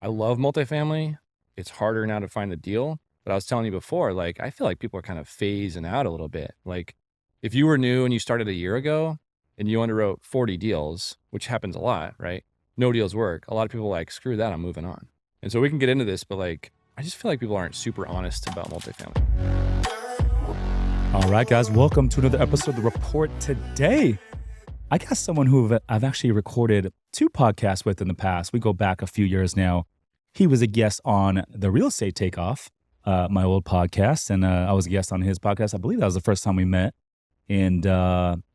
I love multifamily. It's harder now to find the deal. But I was telling you before, like, I feel like people are kind of phasing out a little bit. Like, if you were new and you started a year ago and you underwrote 40 deals, which happens a lot, right? No deals work. A lot of people are like, screw that, I'm moving on. And so we can get into this, but like, I just feel like people aren't super honest about multifamily. All right, guys, welcome to another episode of The Report. Today, I got someone who I've actually recorded 2 podcasts with in the past. We go back a few years now. He was a guest on the Real Estate Takeoff, my old podcast, and I was a guest on his podcast. I believe that was the first time we met. And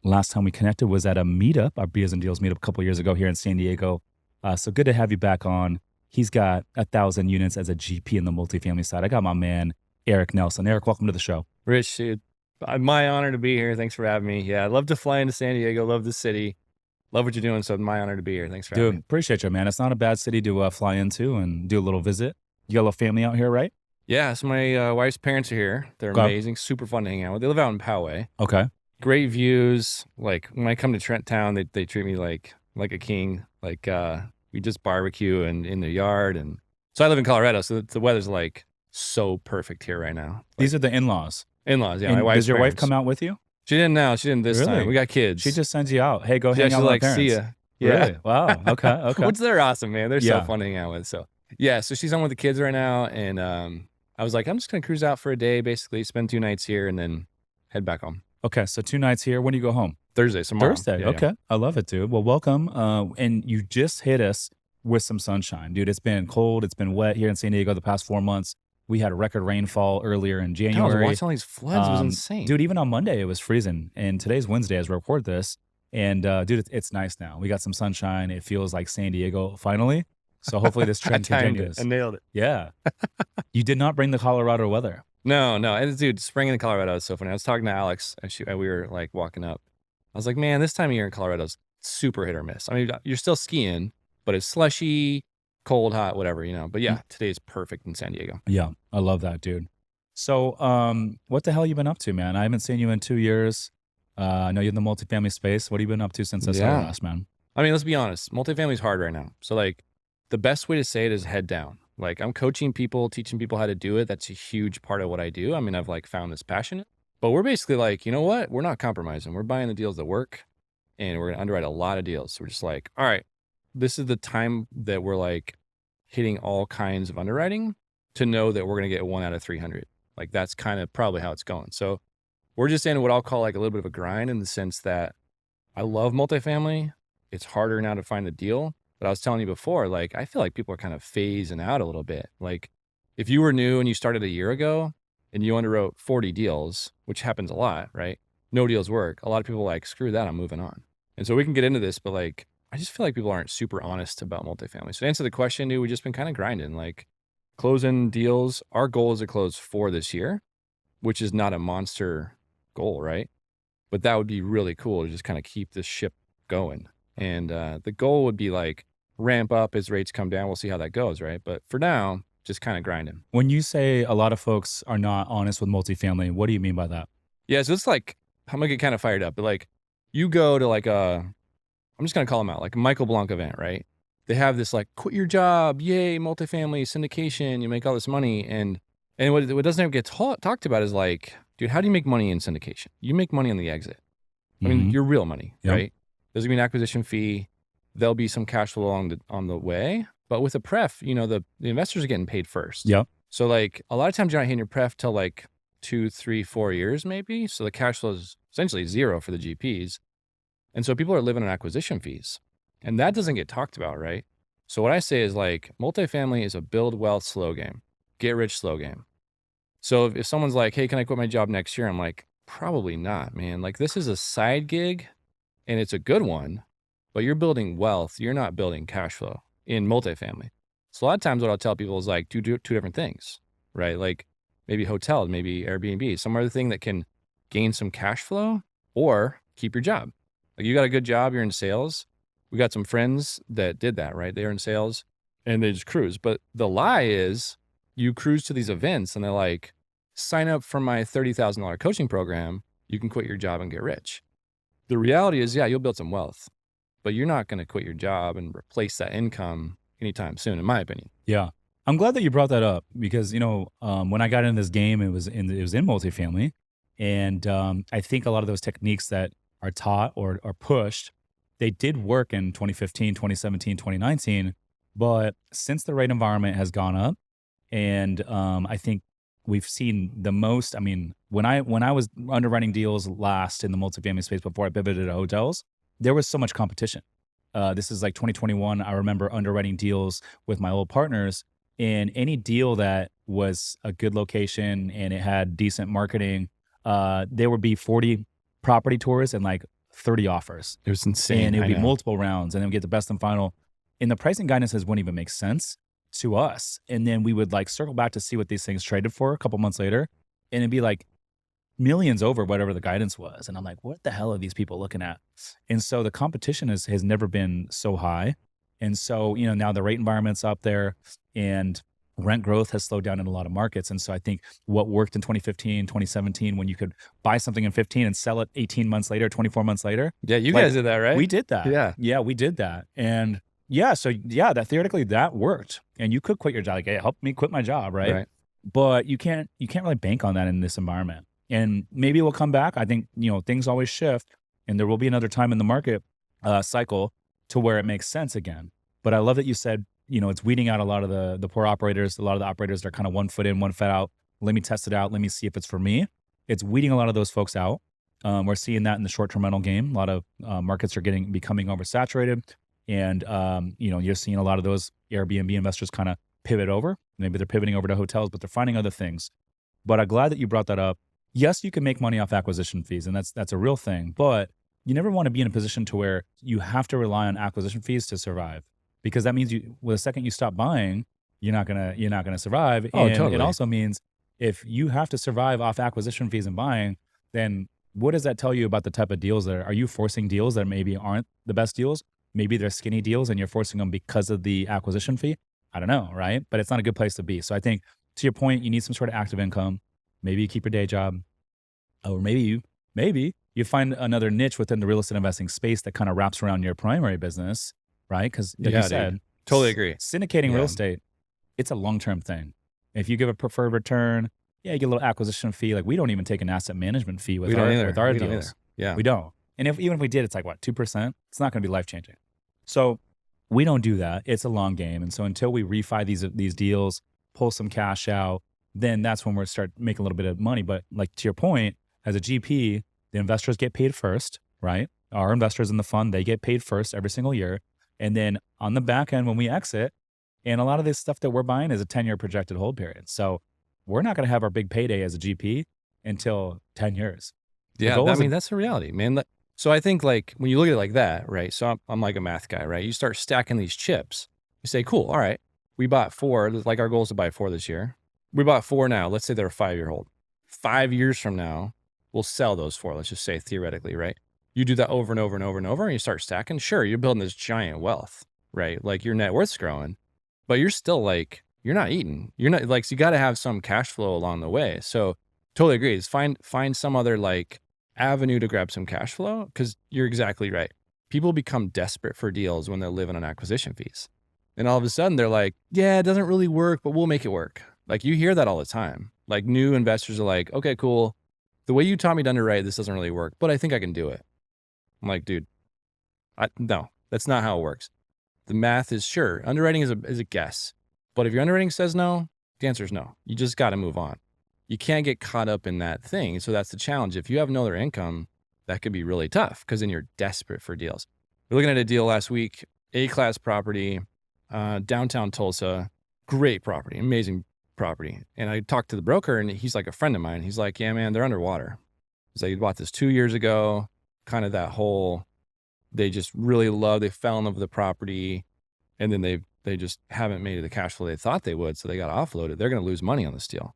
last time we connected was at a meetup, our Beers and Deals meetup a couple years ago here in San Diego. So good to have you back on. He's got 1,000 units as a GP in the multifamily side. I got my man, Eric Nelson. Eric, welcome to the show. Rich, dude, my honor to be here. Thanks for having me. Yeah, I love to fly into San Diego. Love the city. Love what you're doing. So my honor to be here. Thanks for having me. Dude, appreciate you, man. It's not a bad city to fly into and do a little visit. You got a little family out here, right? Yeah, so my wife's parents are here. They're amazing, super fun to hang out with. They live out in Poway. Okay. Great views. Like when I come to Trent Town, they treat me like a king. Like we just barbecue in their yard. And so I live in Colorado, so the weather's like so perfect here right now. These are the in-laws. In-laws, yeah. And my wife's does your parents. wife come out with you? She didn't now. She didn't this Really? time. We got kids. She just sends you out. Hey, go yeah, hang she's out with like, my parents. see ya. Yeah. Really? Wow. Okay. Which they're awesome, man. They're so Yeah. fun to hang out with. So yeah, so she's on with the kids right now. And I was like, I'm just gonna cruise out for a day, basically, spend 2 nights here and then head back home. Okay, so 2 nights here. When do you go home? Thursday, tomorrow. Thursday. Yeah, Okay. I love it, dude. Well, welcome. And you just hit us with some sunshine. Dude, it's been cold. It's been wet here in San Diego the past 4 months. We had a record rainfall earlier in Yeah. I was January. watching all these floods. It was insane. Dude, even on Monday, it was freezing. And today's Wednesday as we record this. And dude, it's nice now. We got some sunshine. It feels like San Diego finally. So hopefully this trend continues. I nailed it. Yeah. You did not bring the Colorado weather. No. And dude, spring in Colorado is so funny. I was talking to Alex and we were like walking up. I was like, man, this time of year in Colorado is super hit or miss. I mean, you're still skiing, but it's slushy, cold, hot, whatever, But yeah, today is perfect in San Diego. Yeah, I love that, dude. So what the hell you been up to, man? I haven't seen you in 2 years. I know you're in the multifamily space. What have you been up to since I saw you last, man? I mean, let's be honest. Multifamily is hard right now. So like the best way to say it is head down. Like I'm coaching people, teaching people how to do it. That's a huge part of what I do. I mean, I've like found this passionate, but we're basically like, you know what? We're not compromising. We're buying the deals that work and we're going to underwrite a lot of deals. So we're just like, all right, this is the time that we're like hitting all kinds of underwriting to know that we're going to get 1 out of 300. Like that's kind of probably how it's going. So we're just in what I'll call like a little bit of a grind in the sense that I love multifamily. It's harder now to find the deal. But I was telling you before, like, I feel like people are kind of phasing out a little bit. Like if you were new and you started a year ago and you underwrote 40 deals, which happens a lot, right? No deals work. A lot of people are like, screw that, I'm moving on. And so we can get into this, but like, I just feel like people aren't super honest about multifamily. So to answer the question, dude, we've just been kind of grinding, like closing deals. Our goal is to close 4 this year, which is not a monster goal, right? But that would be really cool to just kind of keep this ship going. And the goal would be like ramp up as rates come down. We'll see how that goes, right? But for now, just kind of grinding. When you say a lot of folks are not honest with multifamily, what do you mean by that? Yeah, so it's like, I'm gonna get kind of fired up, but like you go to like I'm just gonna call them out, like a Michael Blanc event, right? They have this like, quit your job, yay, multifamily, syndication, you make all this money. And what doesn't ever get talked about is like, dude, how do you make money in syndication? You make money on the exit. I mean, your real money, right? There's gonna be an acquisition fee. There'll be some cash flow on the way. But with a pref, the investors are getting paid first. Yep. So like a lot of times you're not hitting your pref till like 2, 3, 4 years maybe. So the cash flow is essentially zero for the GPs. And so people are living on acquisition fees. And that doesn't get talked about, right? So what I say is like multifamily is a build wealth slow game. Get rich slow game. So if someone's like, hey, can I quit my job next year? I'm like, probably not, man. Like this is a side gig and it's a good one, but you're building wealth. You're not building cash flow in multifamily. So a lot of times what I'll tell people is like, do 2 different things, right? Like maybe hotel, maybe Airbnb, some other thing that can gain some cash flow or keep your job. Like you got a good job, you're in sales. We got some friends that did that, right? They were in sales and they just cruise. But the lie is you cruise to these events and they're like, sign up for my $30,000 coaching program. You can quit your job and get rich. The reality is, yeah, you'll build some wealth, but you're not going to quit your job and replace that income, anytime soon, in my opinion. Yeah. I'm glad that you brought that up because, when I got in this game, it was in multifamily. And I think a lot of those techniques that are taught or are pushed, they did work in 2015, 2017, 2019. But since the rate environment has gone up, and I think we've seen the most. I mean, when I was underwriting deals last in the multifamily space before I pivoted to hotels, there was so much competition. This is like 2021. I remember underwriting deals with my old partners, and any deal that was a good location and it had decent marketing, there would be 40 property tours and like 30 offers, It was and insane. it would I be know. multiple rounds, and then we get the best and final. And the pricing guidances wouldn't even make sense to us. And then we would like circle back to see what these things traded for a couple months later, and it'd be like millions over whatever the guidance was. And I'm like, what the hell are these people looking at? And so the competition has never been so high. And so, now the rate environment's up there and rent growth has slowed down in a lot of markets. And so I think what worked in 2015, 2017, when you could buy something in 15 and sell it 18 months later, 24 months later. Yeah, you Like, guys did that, right? We did that. Yeah. Yeah, we did that. And yeah, so yeah, that theoretically that worked. And you could quit your job. Like, hey, help me quit my job, right? Right. But you can't really bank on that in this environment. And maybe it will come back. I think, things always shift, and there will be another time in the market cycle to where it makes sense again. But I love that you said, it's weeding out a lot of the poor operators, a lot of the operators that are kind of 1 foot in, 1 foot out. Let me test it out. Let me see if it's for me. It's weeding a lot of those folks out. We're seeing that in the short-term rental game. A lot of markets are becoming oversaturated. And, you're seeing a lot of those Airbnb investors kind of pivot over. Maybe they're pivoting over to hotels, but they're finding other things. But I'm glad that you brought that up. Yes, you can make money off acquisition fees, and that's a real thing. But you never want to be in a position to where you have to rely on acquisition fees to survive, because that means the second you stop buying, you're not gonna survive. Oh, And totally. it also means if you have to survive off acquisition fees and buying, then what does that tell you about the type of deals are you forcing deals that maybe aren't the best deals? Maybe they're skinny deals and you're forcing them because of the acquisition fee. I don't know, right? But it's not a good place to be. So I think, to your point, you need some sort of active income. Maybe you keep your day job, or maybe you find another niche within the real estate investing space that kind of wraps around your primary business, right? Because like Yeah, you dude. said, Totally agree. syndicating Yeah. real estate, it's a long-term thing. If you give a preferred return, yeah, you get a little acquisition fee. Like, we don't even take an asset management fee with We don't either. with our We don't deals. either. Yeah. We don't. And even if we did, it's like what, 2%? It's not going to be life-changing. So we don't do that. It's a long game. And so until we refi these deals, pull some cash out, then that's when we're start making a little bit of money. But like, to your point, as a GP, the investors get paid first, right? Our investors in the fund, they get paid first every single year. And then on the back end, when we exit, and a lot of this stuff that we're buying is a 10-year projected hold period. So we're not going to have our big payday as a GP until 10 years. Yeah, goal I is mean, that's the reality, man. So I think, like, when you look at it like that, right? So I'm like a math guy, right? You start stacking these chips. You say, cool, all right, we bought 4. Like, our goal is to buy 4 this year. We bought 4 now. Let's say they're a 5-year hold. 5 years from now, we'll sell those 4. Let's just say theoretically, right? You do that over and over and over and over, and you start stacking. Sure, you're building this giant wealth, right? Like, your net worth's growing, but you're still like, you're not eating. You're not like, so you got to have some cash flow along the way. So totally agree. Is find some other like avenue to grab some cash flow, because you're exactly right. People become desperate for deals when they're living on acquisition fees. And all of a sudden they're like, yeah, it doesn't really work, but we'll make it work. Like, you hear that all the time. Like, new investors are like, okay, cool. The way you taught me to underwrite, this doesn't really work, but I think I can do it. I'm like, dude, no, that's not how it works. The math is, sure, underwriting is a guess, but if your underwriting says no, the answer is no. You just got to move on. You can't get caught up in that thing. So that's the challenge. If you have no other income, that could be really tough, because then you're desperate for deals. We're looking at a deal last week, A-class property, downtown Tulsa, great property, amazing property. And I talked to the broker, and he's like a friend of mine. He's like, yeah, man, they're underwater. He's like, he bought this 2 years ago, kind of that whole, they just really they fell in love with the property, and then they just haven't made the cash flow they thought they would, so they got offloaded. They're going to lose money on this deal.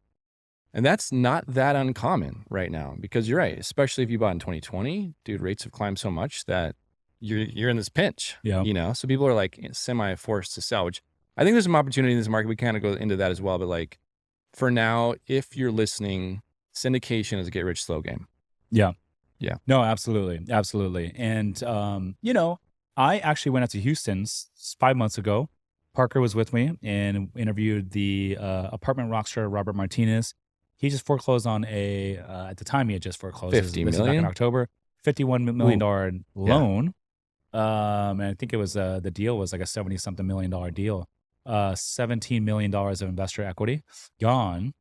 And that's not that uncommon right now, because you're right, especially if you bought in 2020, dude, rates have climbed so much that you're in this pinch, Yeah. So people are like semi-forced to sell, which I think there's some opportunity in this market. We kind of go into that as well. But like, for now, if you're listening, syndication is a get rich slow game. Yeah. Yeah. No, absolutely. Absolutely. And, I actually went out to Houston 5 months ago, Parker was with me and interviewed the apartment rockstar Robert Martinez. He just foreclosed on at the time he had just foreclosed. 50 This is back in million? October, $51 million Yeah. loan. And I think it was, the deal was like a 70 something $million deal. $17 million of investor equity gone.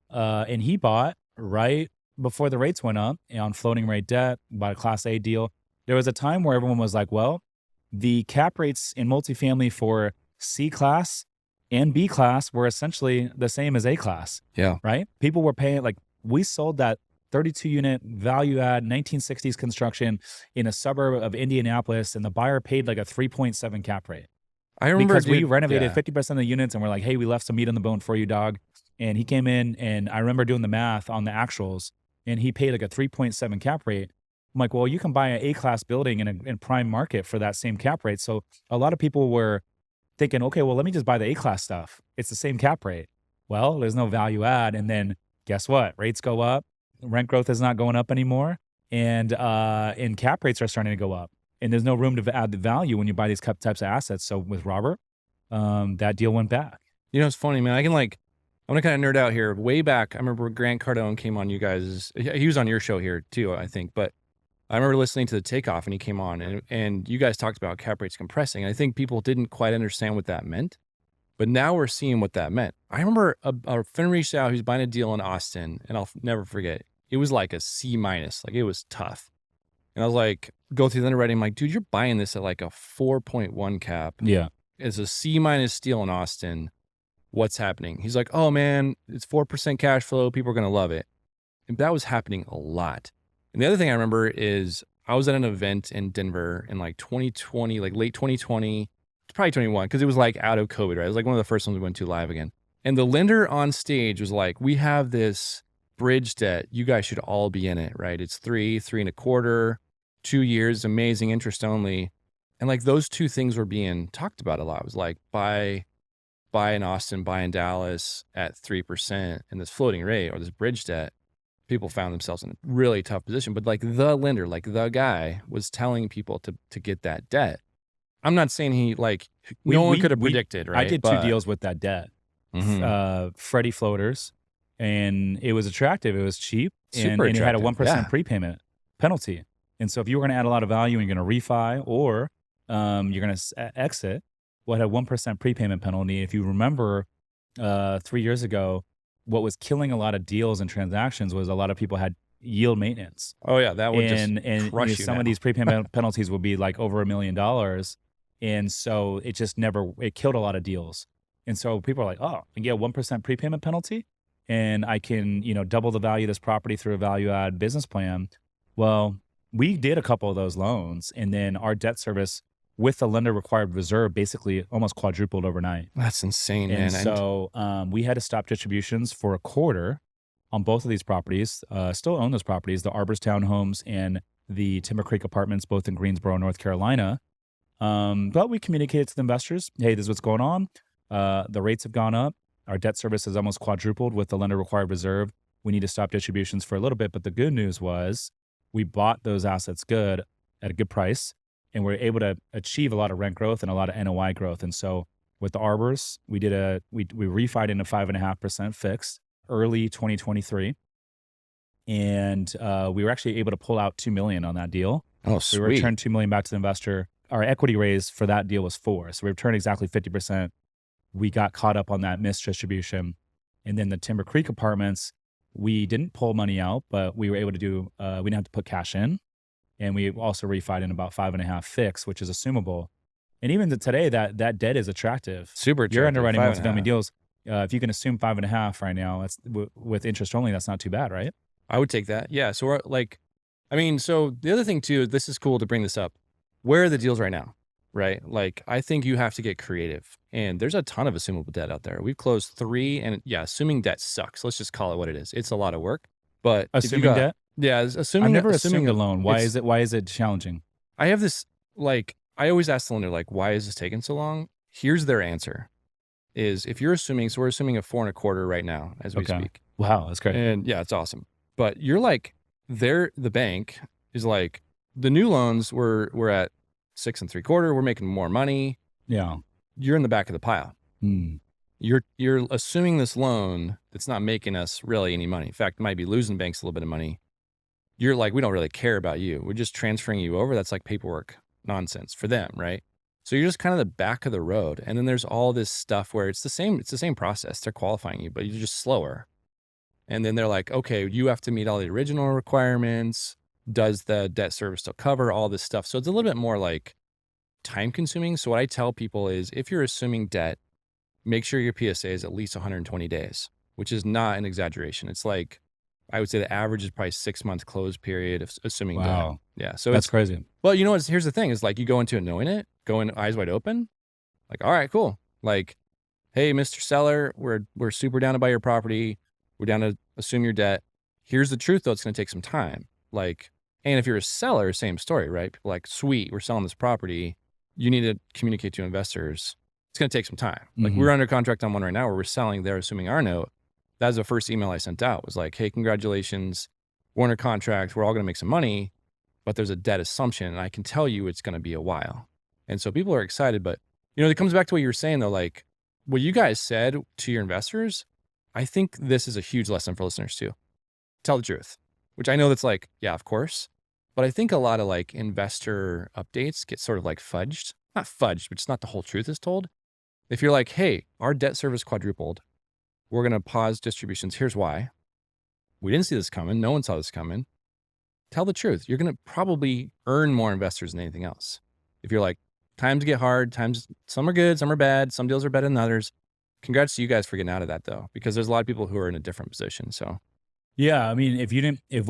And he bought right before the rates went up on floating rate debt, bought a Class A deal. There was a time where everyone was like, well, the cap rates in multifamily for C class and B class were essentially the same as A class, Yeah. right? People were paying, like, we sold that 32 unit value add 1960s construction in a suburb of Indianapolis, and the buyer paid like a 3.7 cap rate. I remember, Because we dude, renovated yeah. 50% of the units and we're like, hey, we left some meat on the bone for you, dog. And he came in and I remember doing the math on the actuals and he paid like a 3.7 cap rate. I'm like, well, you can buy an A-class building in prime market for that same cap rate. So a lot of people were thinking, okay, well, let me just buy the A-class stuff. It's the same cap rate. Well, there's no value add. And then guess what? Rates go up. Rent growth is not going up anymore. And cap rates are starting to go up. And there's no room to add the value when you buy these types of assets. So with Robert, that deal went back. You know, it's funny, man. I'm gonna kind of nerd out here. Way back, I remember Grant Cardone came on you guys. He was on your show here too, I think. But I remember listening to the Takeoff and he came on and you guys talked about cap rates compressing. And I think people didn't quite understand what that meant. But now we're seeing what that meant. I remember a friend reached out who's buying a deal in Austin, and I'll never forget. It was like a C-, like it was tough. And I was like, go through the underwriting. I'm like, dude, you're buying this at like a 4.1 cap. Yeah. It's a C- deal in Austin. What's happening? He's like, oh man, it's 4% cash flow. People are going to love it. And that was happening a lot. And the other thing I remember is I was at an event in Denver in like 2020, like late 2020, probably 21, because it was like out of COVID, right? It was like one of the first ones we went to live again. And the lender on stage was like, we have this bridge debt. You guys should all be in it, right? It's 3.25, 2 years, amazing interest only. And like those two things were being talked about a lot. It was like buy in Austin, buy in Dallas at 3% and this floating rate or this bridge debt. People found themselves in a really tough position. But like the lender, like the guy was telling people to get that debt. I'm not saying he no one could have predicted, right? I did two deals with that debt. Freddie floaters, and it was attractive. It was cheap, and it had a 1% prepayment penalty. And so if you were going to add a lot of value and you're going to refi or you're going to exit, well, it had 1% prepayment penalty. If you remember 3 years ago, what was killing a lot of deals and transactions was a lot of people had yield maintenance. Oh yeah, that would crush you some now. of these prepayment penalties would be like over $1 million. And so it just it killed a lot of deals. And so people are like, oh, I can get a 1% prepayment penalty and I can, double the value of this property through a value add business plan. Well, we did a couple of those loans and then our debt service with the lender required reserve basically almost quadrupled overnight. That's insane, and man. So we had to stop distributions for a quarter on both of these properties. Still own those properties, the Arbors Townhomes and the Timber Creek Apartments, both in Greensboro, North Carolina. But we communicated to the investors, hey, this is what's going on. The rates have gone up. Our debt service has almost quadrupled with the lender required reserve. We need to stop distributions for a little bit. But the good news was we bought those assets good at a good price, and we're able to achieve a lot of rent growth and a lot of NOI growth. And so with the Arbors, we refied into 5.5% fixed early 2023. And we were actually able to pull out $2 million on that deal. Oh, sweet. We returned $2 million back to the investor. Our equity raise for that deal was 4. So we returned exactly 50%. We got caught up on that missed distribution. And then the Timber Creek Apartments, we didn't pull money out, but we were able to do, we didn't have to put cash in. And we also refied in about 5.5 fixed, which is assumable. And even to today, that debt is attractive. Super attractive. You're underwriting multifamily deals. If you can assume 5.5 right now, that's with interest only, that's not too bad, right? I would take that. Yeah. So we're so the other thing too, this is cool to bring this up. Where are the deals right now? Right? Like, I think you have to get creative. And there's a ton of assumable debt out there. We've closed 3, and yeah, assuming debt sucks. Let's just call it what it is. It's a lot of work. But assuming debt? Yeah, assuming. I've never assumed a loan. Why is it challenging? I have this, I always ask the lender, why is this taking so long? Here's their answer. Is if you're assuming, so we're assuming a 4.25 right now as we speak. Wow, that's great. And yeah, it's awesome. But you're the bank is the new loans we're at 6.75. We're making more money. Yeah. you're in the back of the pile. Hmm. You're assuming this loan that's not making us really any money. In fact, it might be losing banks a little bit of money. You're like, we don't really care about you. We're just transferring you over. That's like paperwork nonsense for them, right? So you're just kind of the back of the road. And then there's all this stuff where it's the same process. They're qualifying you, but you're just slower. And then they're like, okay, you have to meet all the original requirements. Does the debt service still cover all this stuff? So it's a little bit more like time consuming. So what I tell people is if you're assuming debt, make sure your PSA is at least 120 days, which is not an exaggeration. It's like, I would say the average is probably 6-month close period of assuming debt. Wow. Yeah. So That's it's, crazy. well, you know what, here's the thing is like you go into it knowing it, go in eyes wide open, like, all right, cool. Like, hey, Mr. Seller, we're super down to buy your property. We're down to assume your debt. Here's the truth though, it's going to take some time. Like, and if you're a seller, same story, right? People like, sweet, we're selling this property. You need to communicate to investors. It's going to take some time. Like we're under contract on one right now where we're selling, they're assuming our note. That was the first email I sent out was like, hey, congratulations. We're under contract. We're all going to make some money, but there's a debt assumption. And I can tell you it's going to be a while. And so people are excited, but you know, it comes back to what you were saying though, like what you guys said to your investors. I think this is a huge lesson for listeners too. Tell the truth, which I know that's like, yeah, of course. But I think a lot of like investor updates get sort of like fudged, not fudged, but it's not the whole truth is told. If you're like, hey, our debt service quadrupled, we're going to pause distributions. Here's why. We didn't see this coming. No one saw this coming. Tell the truth. You're going to probably earn more investors than anything else. If you're like, times get hard, times, some are good, some are bad, some deals are better than others. Congrats to you guys for getting out of that though, because there's a lot of people who are in a different position. So Yeah, I mean, if we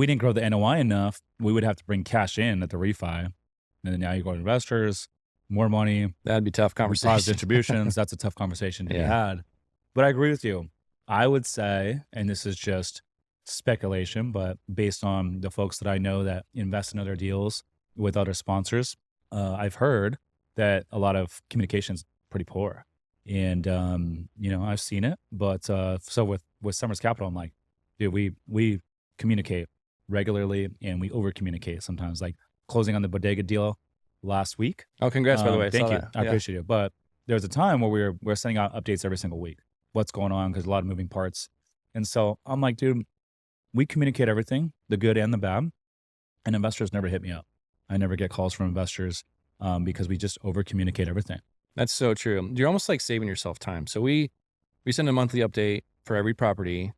didn't grow the NOI enough, we would have to bring cash in at the refi, and then now you go to investors, more money, that'd be tough pause conversation. distributions. That's a tough conversation to be Yeah. had. But I agree with you. I would say, and this is just speculation, but based on the folks that I know that invest in other deals with other sponsors, I've heard that a lot of communication's pretty poor, and you know, I've seen it. But so with Summers Capital, I'm like, dude, we communicate regularly and we over communicate sometimes. Like closing on the bodega deal last week. Oh, congrats, by the way. Thank Saw you. that. I Yeah. appreciate it. But there was a time where we're sending out updates every single week. What's going on? Because a lot of moving parts. And so I'm like, dude, we communicate everything, the good and the bad. And investors never hit me up. I never get calls from investors because we just over communicate everything. That's so true. You're almost like saving yourself time. So we send a monthly update for every property.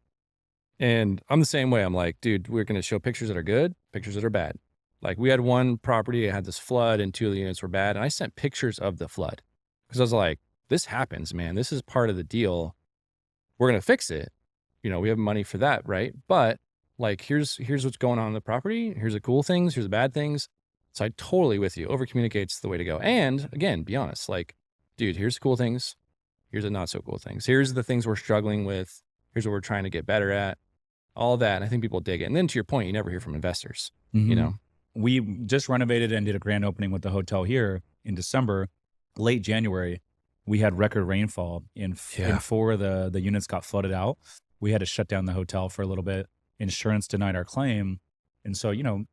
And I'm the same way. I'm like, dude, we're going to show pictures that are good, pictures that are bad. Like we had one property, it had this flood and 2 of the units were bad. And I sent pictures of the flood because I was like, this happens, man. This is part of the deal. We're going to fix it. You know, we have money for that, right? But like, here's what's going on in the property. Here's the cool things. Here's the bad things. So I totally with you. Over communicates the way to go. And again, be honest, like, dude, here's the cool things. Here's the not so cool things. Here's the things we're struggling with. Here's what we're trying to get better at. All that. And I think people dig it. And then to your point, you never hear from investors, you know? We just renovated and did a grand opening with the hotel here in December. Late January, we had record rainfall and 4 of the units got flooded out. We had to shut down the hotel for a little bit. Insurance denied our claim. And so, you know,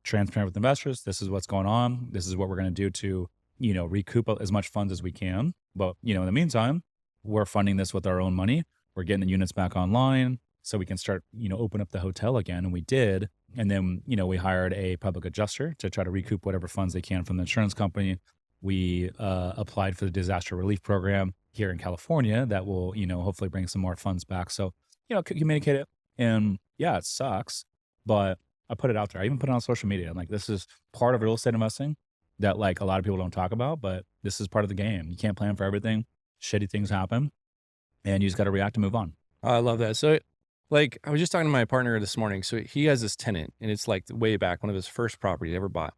transparent with investors, this is what's going on. This is what we're going to do to, you know, recoup as much funds as we can. But, you know, in the meantime, we're funding this with our own money. We're getting the units back online so we can start, you know, open up the hotel again. And we did. And then, you know, we hired a public adjuster to try to recoup whatever funds they can from the insurance company. We applied for the disaster relief program here in California that will, you know, hopefully bring some more funds back. So, you know, communicate it. And yeah, it sucks, but I put it out there. I even put it on social media. I'm like, this is part of real estate investing that like a lot of people don't talk about, but this is part of the game. You can't plan for everything. Shitty things happen and you just got to react and move on. Oh, I love that. So like I was just talking to my partner this morning. So he has this tenant and it's like way back, one of his first properties he ever bought.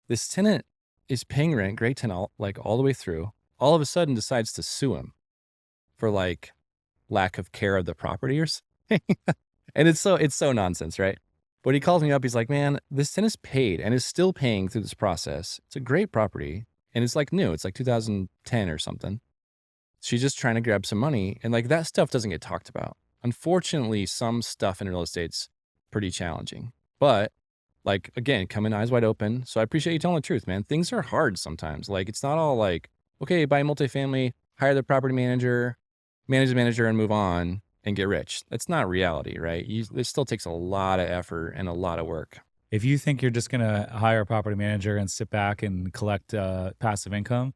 This tenant is paying rent, great tenant, like all the way through, all of a sudden decides to sue him for like lack of care of the property or something. And it's so nonsense, right? But he calls me up. He's like, man, this tenant's paid and is still paying through this process. It's a great property. And it's like new. It's like 2010 or something. She's just trying to grab some money. And like that stuff doesn't get talked about. Unfortunately, some stuff in real estate's pretty challenging. But like, again, come in eyes wide open. So I appreciate you telling the truth, man. Things are hard sometimes. Like it's not all like okay, buy multifamily, hire the property manager, manage the manager, and move on and get rich. That's not reality, right? It still takes a lot of effort and a lot of work. If you think you're just going to hire a property manager and sit back and collect passive income,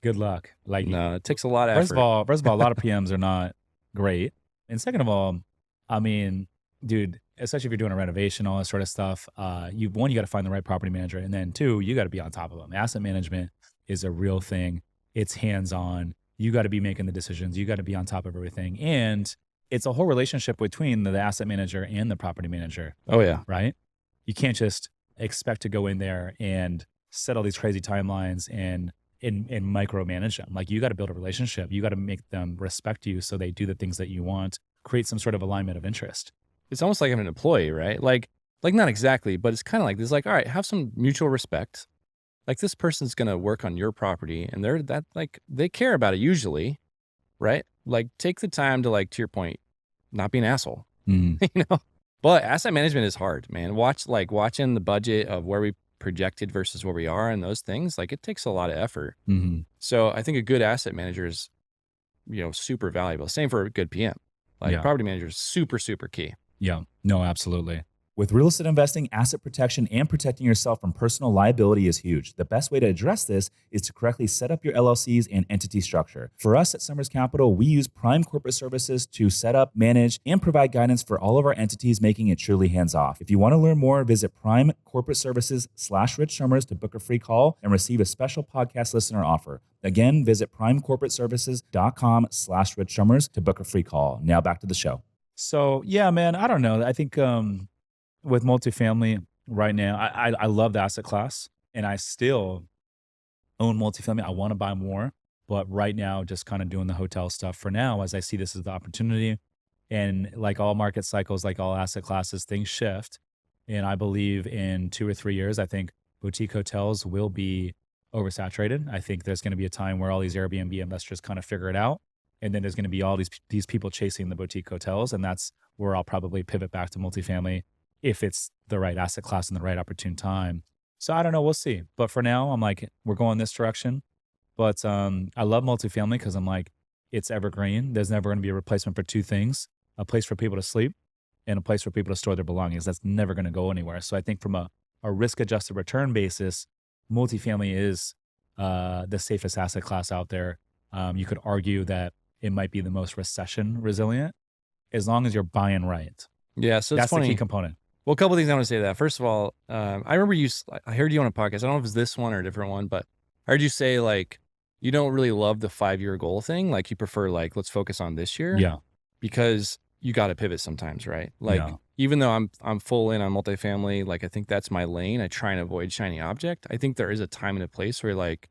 good luck. Like, No, it takes a lot of effort. first of all, a lot of PMs are not great. And second of all, I mean, dude, especially if you're doing a renovation, all that sort of stuff, you got to find the right property manager. And then two, you got to be on top of them. Asset management is a real thing. It's hands-on. You got to be making the decisions. You got to be on top of everything. And it's a whole relationship between the asset manager and the property manager. Oh, yeah. Right? You can't just expect to go in there and set all these crazy timelines and micromanage them. Like, you got to build a relationship. You got to make them respect you so they do the things that you want, create some sort of alignment of interest. It's almost like I'm an employee, right? Like not exactly, but it's kind of like this, like, all right, have some mutual respect. Like, this person's going to work on your property and they care about it usually, right? Like, take the time to, like, to your point, not be an asshole, you know? But asset management is hard, man. Watching the budget of where we projected versus where we are and those things, like, it takes a lot of effort. So I think a good asset manager is, super valuable. Same for a good PM. Like, property manager is super, super key. Yeah, no, absolutely. With real estate investing, asset protection and protecting yourself from personal liability is huge. The best way to address this is to correctly set up your LLCs and entity structure. For us at Summers Capital, we use Prime Corporate Services to set up, manage, and provide guidance for all of our entities, making it truly hands-off. If you want to learn more, visit primecorporateservices/Rich Summers to book a free call and receive a special podcast listener offer. Again, visit primecorporateservices.com/Rich Summers to book a free call. Now back to the show. So yeah, man, I don't know. I think with multifamily right now, I love the asset class and I still own multifamily. I want to buy more, but right now just kind of doing the hotel stuff for now as I see this as the opportunity. And like all market cycles, like all asset classes, things shift. And I believe in 2 or 3 years, I think boutique hotels will be oversaturated. I think there's going to be a time where all these Airbnb investors kind of figure it out. And then there's going to be all these people chasing the boutique hotels. And that's where I'll probably pivot back to multifamily if it's the right asset class and the right opportune time. So I don't know, we'll see. But for now, I'm like, we're going this direction. But I love multifamily because I'm like, it's evergreen. There's never going to be a replacement for two things: a place for people to sleep and a place for people to store their belongings. That's never going to go anywhere. So I think from a risk-adjusted return basis, multifamily is the safest asset class out there. You could argue that it might be the most recession resilient as long as you're buying right. Yeah, so that's funny. The key component. Well, a couple of things I want to say to that. First of all, I remember I heard you on a podcast. I don't know if it was this one or a different one, but I heard you say, like, you don't really love the 5-year goal thing. Like, you prefer, like, let's focus on this year. Yeah. Because you got to pivot sometimes, right? Like, even though I'm full in on multifamily, like, I think that's my lane. I try and avoid shiny object. I think there is a time and a place where you're like,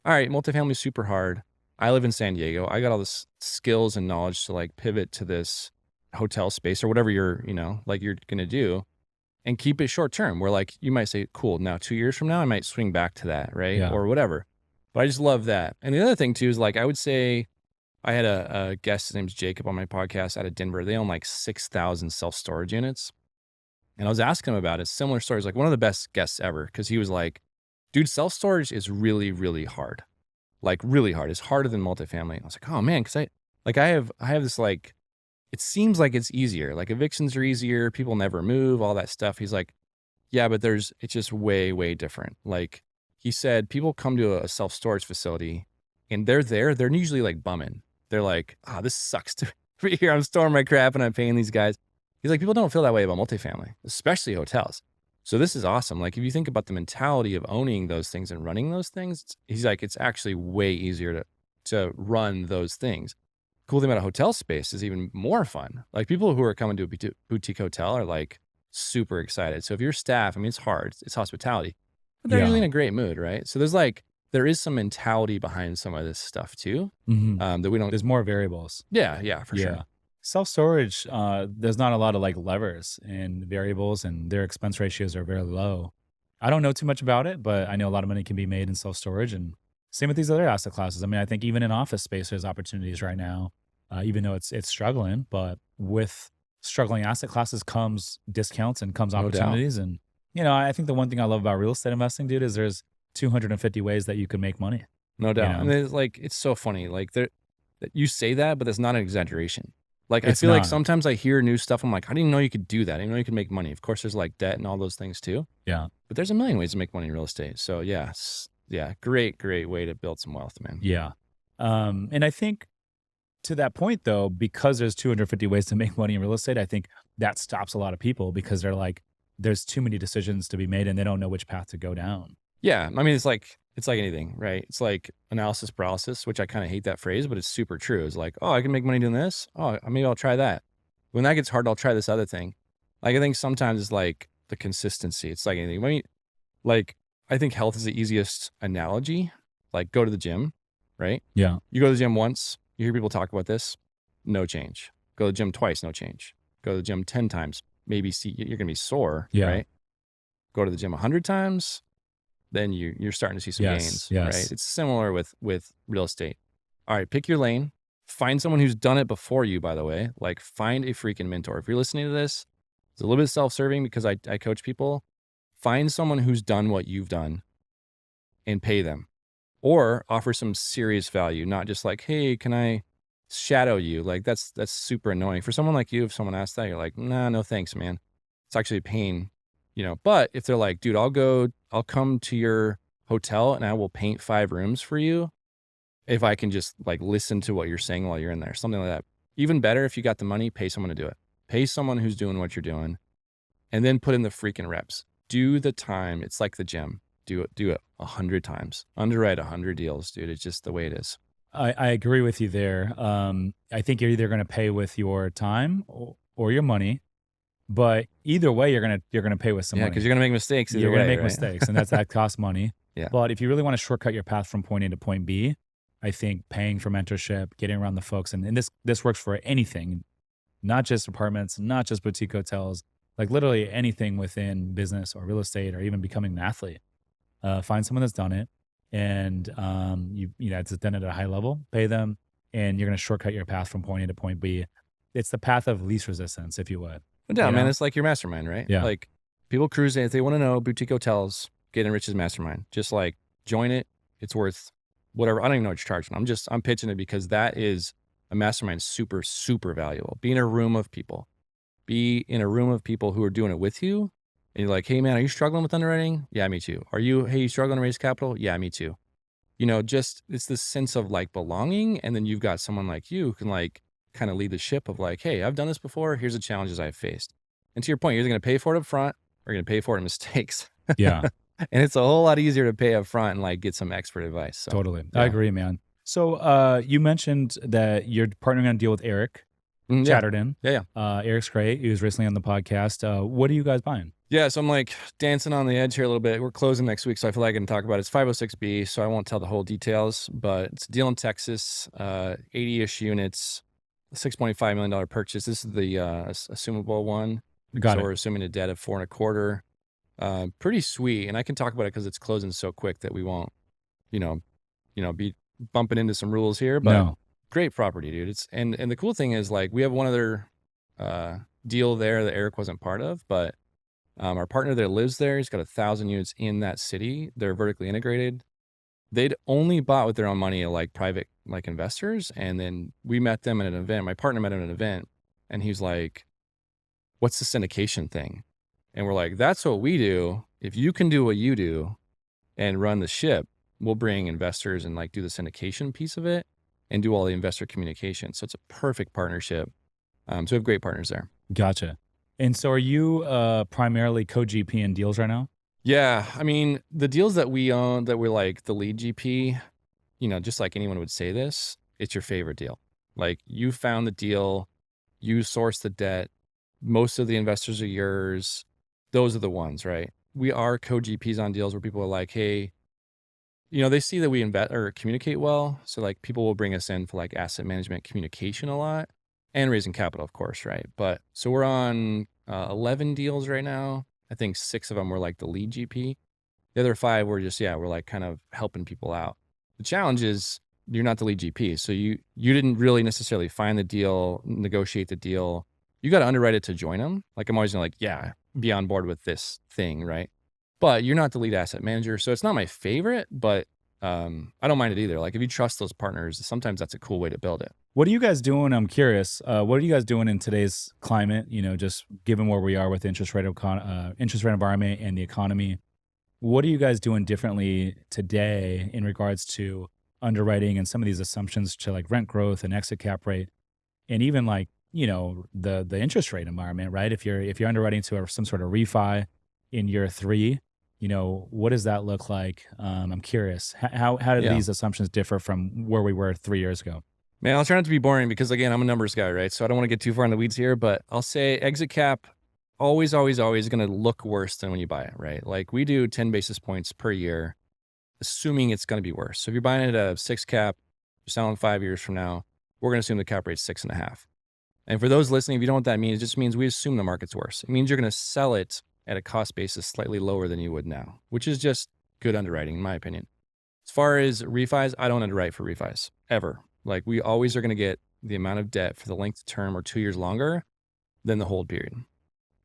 all right, multifamily is super hard. I live in San Diego. I got all this skills and knowledge to, like, pivot to this hotel space or whatever you're going to do, and keep it short term, where, like, you might say, cool, now 2 years from now, I might swing back to that, right? Yeah. Or whatever. But I just love that. And the other thing too is, like, I would say I had a guest, his name's Jacob, on my podcast out of Denver. They own like 6,000 self-storage units. And I was asking him about it. Similar stories, like one of the best guests ever, because he was like, dude, self-storage is really, really hard. Like, really hard. It's harder than multifamily. I was like, oh man, because I have this, like, it seems like it's easier. Like, evictions are easier. People never move, all that stuff. He's like, yeah, but it's just way, way different. Like, he said, people come to a self-storage facility and they're usually like bumming. They're like, this sucks to be here. I'm storing my crap and I'm paying these guys. He's like, people don't feel that way about multifamily, especially hotels. So this is awesome. Like, if you think about the mentality of owning those things and running those things, he's like, it's actually way easier to run those things. Cool thing about a hotel space is even more fun. Like, people who are coming to a boutique hotel are like super excited. So if your staff, I mean, it's hard, it's hospitality, but they're usually in a great mood, right? So there is some mentality behind some of this stuff too, that we don't. There's more variables. Yeah, for sure. Self-storage, there's not a lot of like levers and variables, and their expense ratios are very low. I don't know too much about it, but I know a lot of money can be made in self-storage, and same with these other asset classes. I mean, I think even in office space, there's opportunities right now, even though it's struggling, but with struggling asset classes comes discounts and comes opportunities. And, I think the one thing I love about real estate investing, dude, is there's 250 ways that you can make money. No you doubt. know? And it's like, it's so funny. Like you say that, but that's not an exaggeration. Like, I It's feel like not. sometimes I hear new stuff. I'm like, I didn't even know you could do that. I didn't know you could make money. Of course, there's like debt and all those things too, Yeah. but there's a million ways to make money in real estate. So yeah, great way to build some wealth, man. Yeah. And I think to that point though, because there's 250 ways to make money in real estate, I think that stops a lot of people because they're like, there's too many decisions to be made and they don't know which path to go down. Yeah, I mean, it's like anything, right? It's like analysis paralysis, which I kind of hate that phrase, but it's super true. It's like, oh, I can make money doing this. Oh, maybe I'll try that. When that gets hard, I'll try this other thing. Like, I think sometimes it's like the consistency. It's like anything. I mean, like, I think health is the easiest analogy. Like, go to the gym, right? Yeah. You go to the gym once, you hear people talk about this, no change. Go to the gym twice, no change. Go to the gym 10 times, maybe you're going to be sore, Yeah. right? Go to the gym 100 times, then you're starting to see some gains, right? It's similar with real estate. All right, pick your lane. Find someone who's done it before you, by the way. Like, find a freaking mentor. If you're listening to this, it's a little bit self-serving because I coach people. Find someone who's done what you've done and pay them, or offer some serious value, not just like, hey, can I shadow you? Like, that's super annoying. For someone like you, if someone asks that, you're like, nah, no thanks, man. It's actually a pain, but if they're like, dude, I'll come to your hotel and I will paint 5 rooms for you if I can just like listen to what you're saying while you're in there, something like that. Even better, if you got the money, pay someone to do it. Pay someone who's doing what you're doing, and then put in the freaking reps. Do the time. It's like the gym. Do it 100 times. Underwrite 100 deals, dude. It's just the way it is. I agree with you there. I think you're either going to pay with your time or your money, but either way, you're gonna pay with some money. Because you're gonna make mistakes. You're gonna make right? mistakes, and that costs money. Yeah. But if you really want to shortcut your path from point A to point B, I think paying for mentorship, getting around the folks, and this works for anything, not just apartments, not just boutique hotels, like literally anything within business or real estate or even becoming an athlete. Find someone that's done it, and it's done at a high level. Pay them, and you're going to shortcut your path from point A to point B. It's the path of least resistance, if you would. No doubt, man. It's like your mastermind, right? Yeah. Like, people cruising, if they want to know boutique hotels, get Enrich's mastermind. Just like join it. It's worth whatever. I don't even know what you're charging. I'm pitching it because that is a mastermind, super, super valuable. Be in a room of people. Be in a room of people who are doing it with you. And you're like, hey man, are you struggling with underwriting? Yeah, me too. Hey, you struggling to raise capital? Yeah, me too. Just it's this sense of like belonging. And then you've got someone like you who can like kind of lead the ship of like, hey, I've done this before. Here's the challenges I've faced. And to your point, you're either going to pay for it up front or you're going to pay for it in mistakes. Yeah. And it's a whole lot easier to pay up front and like get some expert advice. So, Totally. yeah. I agree, man. So you mentioned that you're partnering on a deal with Eric Chatterton. Yeah. Eric's great. He was recently on the podcast. What are you guys buying? Yeah, so I'm like dancing on the edge here a little bit. We're closing next week, so I feel like I can talk about it. It's 506B, so I won't tell the whole details, but it's a deal in Texas, 80-ish units, $6.5 million purchase. This is the assumable one. Got it. We're assuming a debt of 4.25. Pretty sweet, and I can talk about it because it's closing so quick that we won't, be bumping into some rules here. But No. Great property, dude. It's and the cool thing is like we have one other deal there that Eric wasn't part of, but our partner that lives there, he's got 1,000 units in that city. They're vertically integrated. They'd only bought with their own money, like private, like investors. And then we met them at an event. My partner met him at an event, and he's like, "What's the syndication thing?" And we're like, "That's what we do. If you can do what you do and run the ship, we'll bring investors and like do the syndication piece of it and do all the investor communication." So it's a perfect partnership. So we have great partners there. Gotcha. And so are you primarily co-GP in deals right now? Yeah. I mean, the deals that we own, that we're like the lead GP, just like anyone would say this, it's your favorite deal. Like, you found the deal, you sourced the debt, most of the investors are yours. Those are the ones, right? We are co-GPs on deals where people are like, hey, they see that we invest or communicate well. So like people will bring us in for like asset management communication a lot and raising capital, of course, right? But so we're on 11 deals right now. I think 6 of them were like the lead GP. The other 5 were just, we're like kind of helping people out. The challenge is you're not the lead GP. So you didn't really necessarily find the deal, negotiate the deal. You got to underwrite it to join them. Like, I'm always gonna be on board with this thing, right? But you're not the lead asset manager. So it's not my favorite, but I don't mind it either. Like if you trust those partners, sometimes that's a cool way to build it. What are you guys doing? I'm curious. What are you guys doing in today's climate? Just given where we are with interest rate environment and the economy. What are you guys doing differently today in regards to underwriting and some of these assumptions to like rent growth and exit cap rate, and even like the interest rate environment, right? If you're underwriting to some sort of refi in year 3, what does that look like? I'm curious. How do Yeah. these assumptions differ from where we were 3 years ago? Man, I'll try not to be boring because again, I'm a numbers guy, right? So I don't want to get too far in the weeds here, but I'll say exit cap always going to look worse than when you buy it, right? Like we do 10 basis points per year, assuming it's going to be worse. So if you're buying it at a 6 cap, you're selling 5 years from now, we're going to assume the cap rate's 6.5. And for those listening, if you don't know what that means, it just means we assume the market's worse. It means you're going to sell it at a cost basis slightly lower than you would now, which is just good underwriting, in my opinion. As far as refis, I don't underwrite for refis ever. Like we always are going to get the amount of debt for the length of term or 2 years longer than the hold period.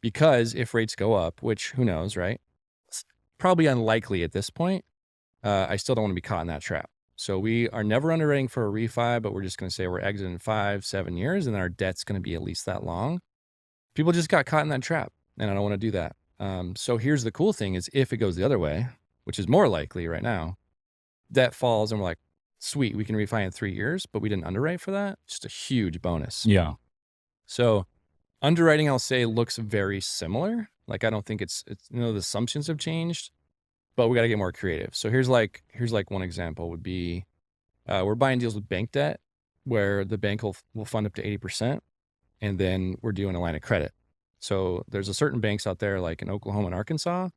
Because if rates go up, which who knows, right? It's probably unlikely at this point. I still don't want to be caught in that trap. So we are never underwriting for a refi, but we're just going to say we're exiting in 5-7 years and our debt's going to be at least that long. People just got caught in that trap and I don't want to do that. So here's the cool thing is if it goes the other way, which is more likely right now, debt falls and we're like, sweet, we can refi in 3 years, but we didn't underwrite for that. Just a huge bonus. Yeah. So underwriting, I'll say, looks very similar. Like I don't think it's the assumptions have changed, but we got to get more creative. So here's like one example would be we're buying deals with bank debt where the bank will fund up to 80%, and then we're doing a line of credit. So there's a certain banks out there like in Oklahoma and Arkansas,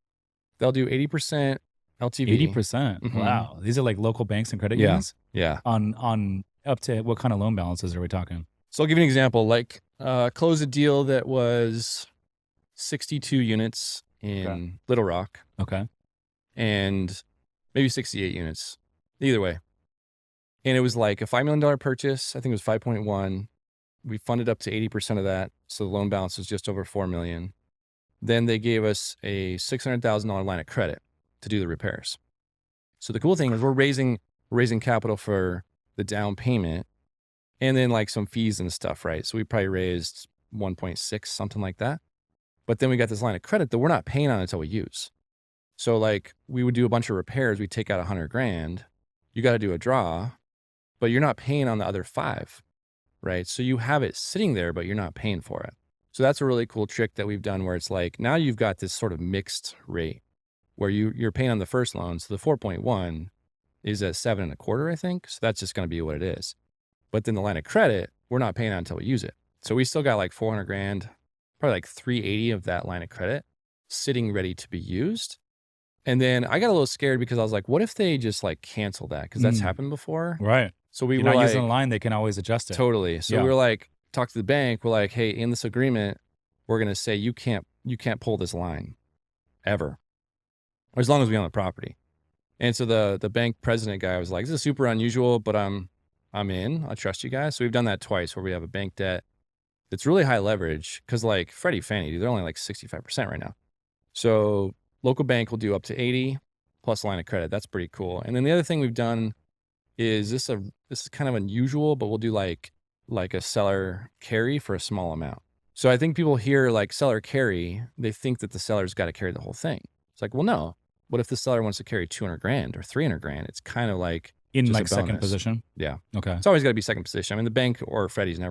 they'll do 80% LTV. 80%. Mhm. Wow. These are like local banks and credit Yeah. unions Yeah. on up to what kind of loan balances are we talking? So I'll give you an example. Like close a deal that was 62 units in Little Rock. Okay. And maybe 68 units, either way. And it was like a $5 million purchase. I think it was 5.1. We funded up to 80% of that. So the loan balance was just over 4 million. Then they gave us a $600,000 line of credit to do the repairs. So the cool thing is we're raising capital for the down payment and then like some fees and stuff, right? So we probably raised 1.6, something like that. But then we got this line of credit that we're not paying on until we use. So like we would do a bunch of repairs. We take out $100,000. You got to do a draw, but you're not paying on the other 5, right? So you have it sitting there, but you're not paying for it. So that's a really cool trick that we've done where it's like, now you've got this sort of mixed rate where you're paying on the first loan. So the 4.1 is at 7.25, I think. So that's just going to be what it is. But then the line of credit, we're not paying on until we use it. So we still got like $400,000, probably like 380 of that line of credit sitting ready to be used. And then I got a little scared because I was like, what if they just like cancel that? Because that's happened before. Right. So we You're were not like, using the line, they can always adjust it. totally. So Yeah. we were like, talk to the bank. We're like, hey, in this agreement, we're going to say you can't pull this line ever, or as long as we own the property. And so the bank president guy was like, this is super unusual, but I'm in. I trust you guys. So we've done that twice where we have a bank debt that's really high leverage because like Freddie, Fannie, they're only like 65% right now. So local bank will do up to 80 plus line of credit. That's pretty cool. And then the other thing we've done is this is kind of unusual, but we'll do like a seller carry for a small amount. So I think people hear like seller carry, they think that the seller's got to carry the whole thing. It's like, well, no. What if the seller wants to carry $200,000 or $300,000? It's kind of like In just like a second bonus. position. Yeah. Okay. It's always got to be second position. I mean, the bank or Freddie's not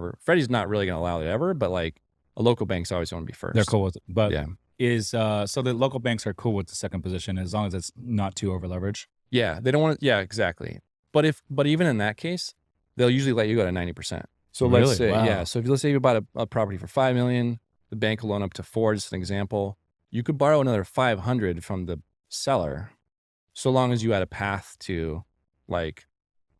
really going to allow it ever, but like a local bank's always going to be first. They're cool with it. But Yeah. so the local banks are cool with the second position as long as it's not too over leveraged. Yeah. They don't want to, yeah, exactly. But even in that case, they'll usually let you go to 90%. So Really? let's say, Wow. yeah. So let's say you bought a property for 5 million, the bank will loan up to 4, just an example. You could borrow another 500 from the seller, so long as you had a path to like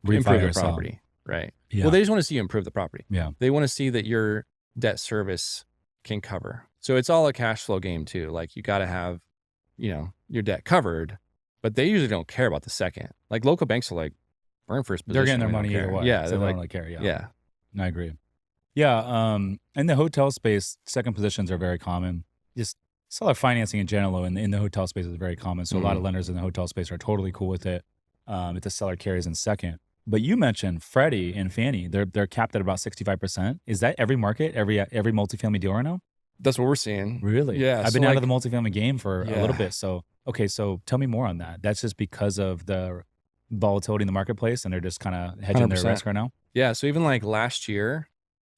improve the property, right? Yeah. Well, they just want to see you improve the property. Yeah. They want to see that your debt service can cover. So it's all a cash flow game too. Like you got to have, your debt covered, but they usually don't care about the second. Like local banks are like, we're in first position. They're getting their we don't money either care. way. Yeah. So They're they like, don't really care. Yeah. yeah. I agree. Yeah. In the hotel space, second positions are very common. Just seller financing in general in the hotel space is very common. So a lot of lenders in the hotel space are totally cool with it. if the seller carries in second. But you mentioned Freddie and Fannie, they're capped at about 65%. Is that every market, every multifamily deal right now? That's what we're seeing. Really? Yeah. I've So been out of like, the multifamily game for a little yeah, bit. So, okay, so tell me more on that. That's just because of the volatility in the marketplace and they're just kind of hedging their 100%. risk right now? Yeah. So even like last year,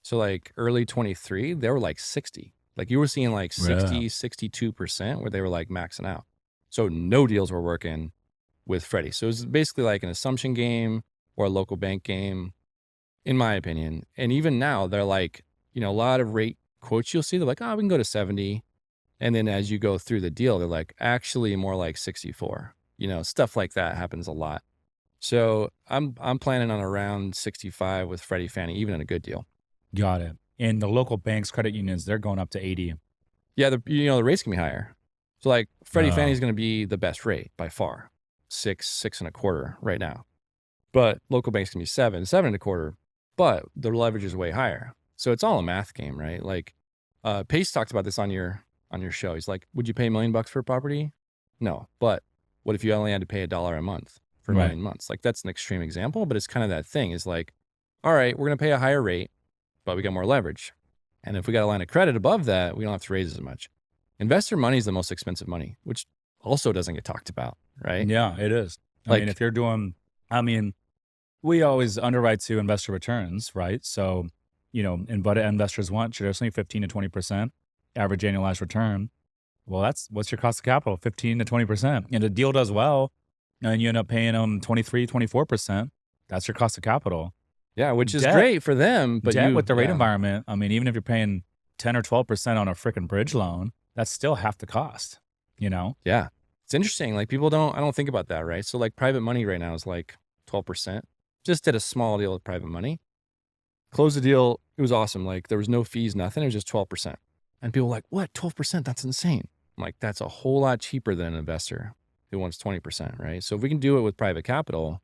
so like early 23, they were like 60. Like you were seeing like Yeah. 60, 62% where they were like maxing out. So no deals were working with Freddie. So it was basically like an assumption game or a local bank game, in my opinion. And even now, they're like, a lot of rate quotes you'll see, they're like, oh, we can go to 70. And then as you go through the deal, they're like, actually more like 64. Stuff like that happens a lot. So I'm planning on around 65 with Freddie Fannie, even in a good deal. Got it. And the local banks, credit unions, they're going up to 80. Yeah, the rates can be higher. So like Freddie Fannie Oh, is going to be the best rate by far, 6.25 right now. But local banks can be 7.25, but the leverage is way higher. So it's all a math game, right? Like Pace talked about this on your show. He's like, would you pay $1 million for a property? No. But what if you only had to pay $1 a month for a right. million months? Like that's an extreme example, but it's kind of that thing is like, all right, we're going to pay a higher rate, but we got more leverage. And if we got a line of credit above that, we don't have to raise as much. Investor money is the most expensive money, which also doesn't get talked about, right? Yeah, it is. I mean, Like, if you're doing, I mean, we always underwrite to investor returns, right? So, and what investors want traditionally 15 to 20% average annualized return. Well, what's your cost of capital? 15 to 20%. And the deal does well, and you end up paying them 23, 24%. That's your cost of capital. yeah, which is Debt, great for them, but debt with the rate yeah, environment. I mean, even if you're paying 10 or 12% on a freaking bridge loan, that's still half the cost, yeah. It's interesting. Like I don't think about that, right? So like private money right now is like 12%. Just did a small deal with private money. Closed the deal. It was awesome. Like there was no fees, nothing. It was just 12%. And people were like, what? 12%? That's insane. I'm like, that's a whole lot cheaper than an investor who wants 20%, right? So if we can do it with private capital,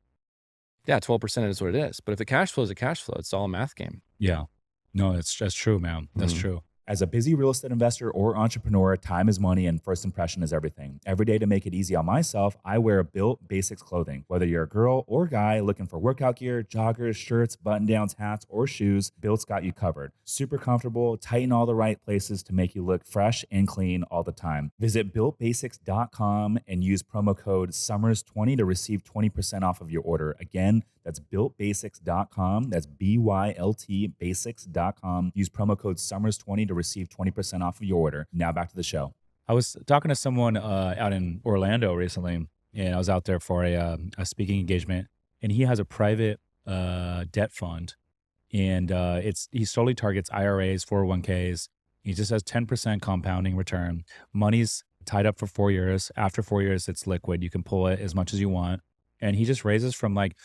yeah, 12% is what it is. But if the cash flow is a cash flow, it's all a math game. Yeah. No, that's true, man. That's Mhm. true. As a busy real estate investor or entrepreneur, time is money and first impression is everything. Every day to make it easy on myself, I wear Built Basics clothing. Whether you're a girl or guy looking for workout gear, joggers, shirts, button-downs, hats, or shoes, Built's got you covered. Super comfortable, tight in all the right places to make you look fresh and clean all the time. Visit BuiltBasics.com and use promo code SUMMERS20 to receive 20% off of your order. Again, that's BuiltBasics.com. That's BYLT Basics.com. Use promo code SUMMERS20 to receive 20% off of your order. Now back to the show. I was talking to someone out in Orlando recently, and I was out there for a speaking engagement, and he has a private debt fund, and he solely targets IRAs, 401ks. He just has 10% compounding return. Money's tied up for 4 years. After 4 years, it's liquid. You can pull it as much as you want, and he just raises from like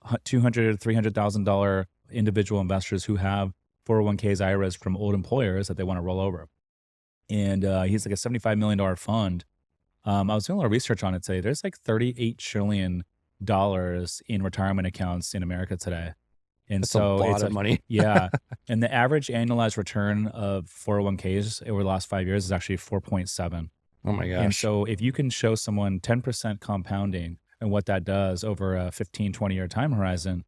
$200,000 to $300,000 individual investors who have 401ks, IRAs from old employers that they want to roll over. And he's like a $75 million fund. I was doing a lot of research on it today. There's like $38 trillion in retirement accounts in America today. And That's a so lot it's of money. yeah. And the average annualized return of 401ks over the last 5 years is actually 4.7. Oh my And gosh. so if you can show someone 10% compounding and what that does over a 15, 20-year time horizon,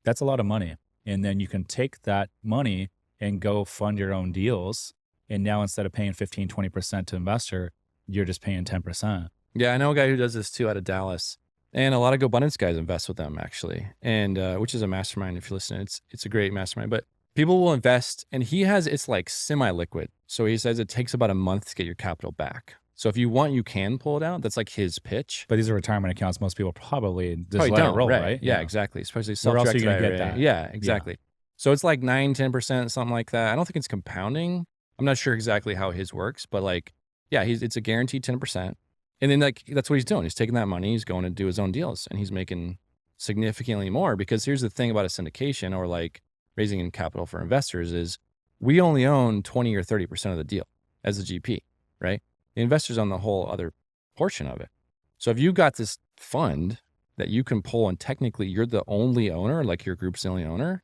that's a lot of money. And then you can take that money and go fund your own deals. And now instead of paying 15, 20% to investor, you're just paying 10%. Yeah, I know a guy who does this too out of Dallas. And a lot of GoBundance guys invest with them actually. And which is a mastermind if you're listening. It's a great mastermind. But people will invest and it's like semi-liquid. So he says it takes about a month to get your capital back. So if you want, you can pull it out. That's like his pitch. But these are retirement accounts. Most people probably just Probably let don't, it roll, right? right? Yeah, exactly. Especially Where else are you self-directed gonna IRA. get that? Yeah, exactly. So it's like 9-10%, something like that. I don't think it's compounding. I'm not sure exactly how his works, but like, yeah, it's a guaranteed 10%. And then like, that's what he's doing. He's taking that money, he's going to do his own deals and he's making significantly more because here's the thing about a syndication or like raising in capital for investors is we only own 20 or 30% of the deal as a GP, right? The investors own the whole other portion of it. So if you got this fund that you can pull and technically you're the only owner, like your group's the only owner,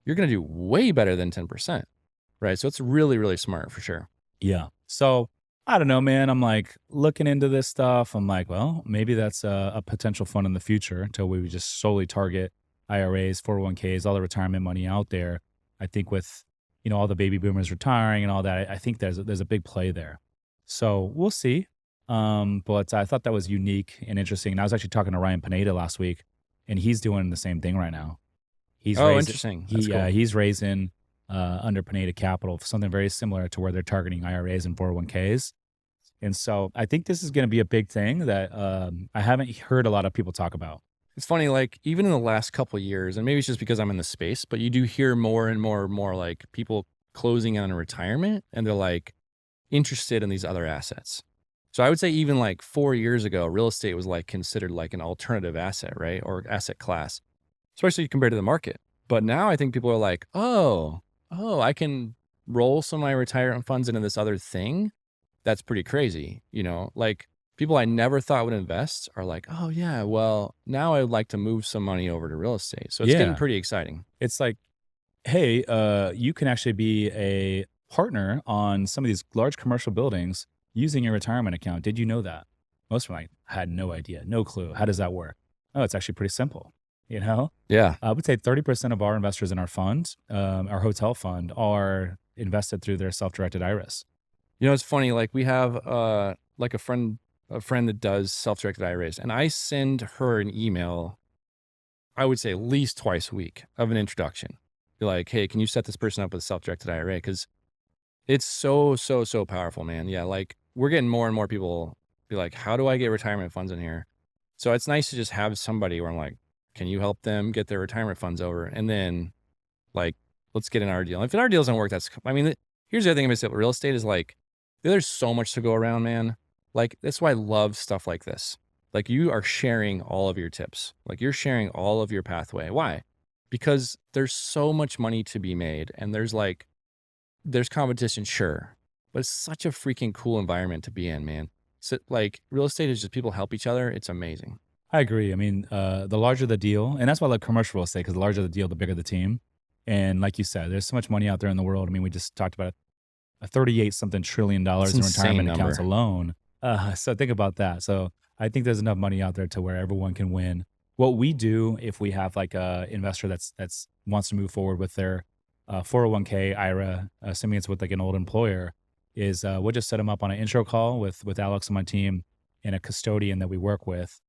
you're going to do way better than 10%, right? So it's really, really smart for sure. Yeah. So I don't know, man. I'm like looking into this stuff. I'm like, well, maybe that's a potential fund in the future until we would just solely target IRAs, 401ks, all the retirement money out there. I think with, all the baby boomers retiring and all that, I think there's a big play there. So we'll see. But I thought that was unique and interesting. And I was actually talking to Ryan Pineda last week, and he's doing the same thing right now. He's Oh, raising interesting. That's cool. he's raising under Pineda Capital for something very similar to where they're targeting IRAs and 401ks. And so I think this is going to be a big thing that I haven't heard a lot of people talk about. It's funny, like even in the last couple of years, and maybe it's just because I'm in the space, but you do hear more and more and more like people closing on a retirement and they're like interested in these other assets. So I would say even like 4 years ago, real estate was like considered like an alternative asset, right? Or asset class, especially compared to the market. But now I think people are like, oh, I can roll some of my retirement funds into this other thing. That's pretty crazy. Like people I never thought would invest are like, oh yeah, well now I would like to move some money over to real estate. So it's getting Yeah. pretty exciting. It's like, hey, you can actually be a partner on some of these large commercial buildings using your retirement account. Did you know that? Most of them like, had no idea, no clue. How does that work? Oh, it's actually pretty simple. Yeah. I would say 30% of our investors in our fund, our hotel fund, are invested through their self-directed IRAs. It's funny, like we have like a friend that does self-directed IRAs, and I send her an email, I would say at least twice a week of an introduction. Be like, hey, can you set this person up with a self-directed IRA? Because it's so, so, so powerful, man. Yeah, like we're getting more and more people be like, how do I get retirement funds in here? So it's nice to just have somebody where I'm like, can you help them get their retirement funds over? And then like, let's get in our deal. If our deal doesn't work, here's the other thing about real estate is like, there's so much to go around, man. Like, that's why I love stuff like this. Like you are sharing all of your tips. Like you're sharing all of your pathway. Why? Because there's so much money to be made and there's competition, sure, but it's such a freaking cool environment to be in, man. So like real estate is just people help each other. It's amazing. I agree. I mean, the larger the deal, and that's why I like commercial real estate, because the larger the deal, the bigger the team. And like you said, there's so much money out there in the world. I mean, we just talked about a 38 something trillion dollars in retirement accounts alone. So think about that. So I think there's enough money out there to where everyone can win. What we do if we have like a investor that's wants to move forward with their 401k IRA, assuming it's with like an old employer, is we'll just set them up on an intro call with Alex and my team and a custodian that we work with.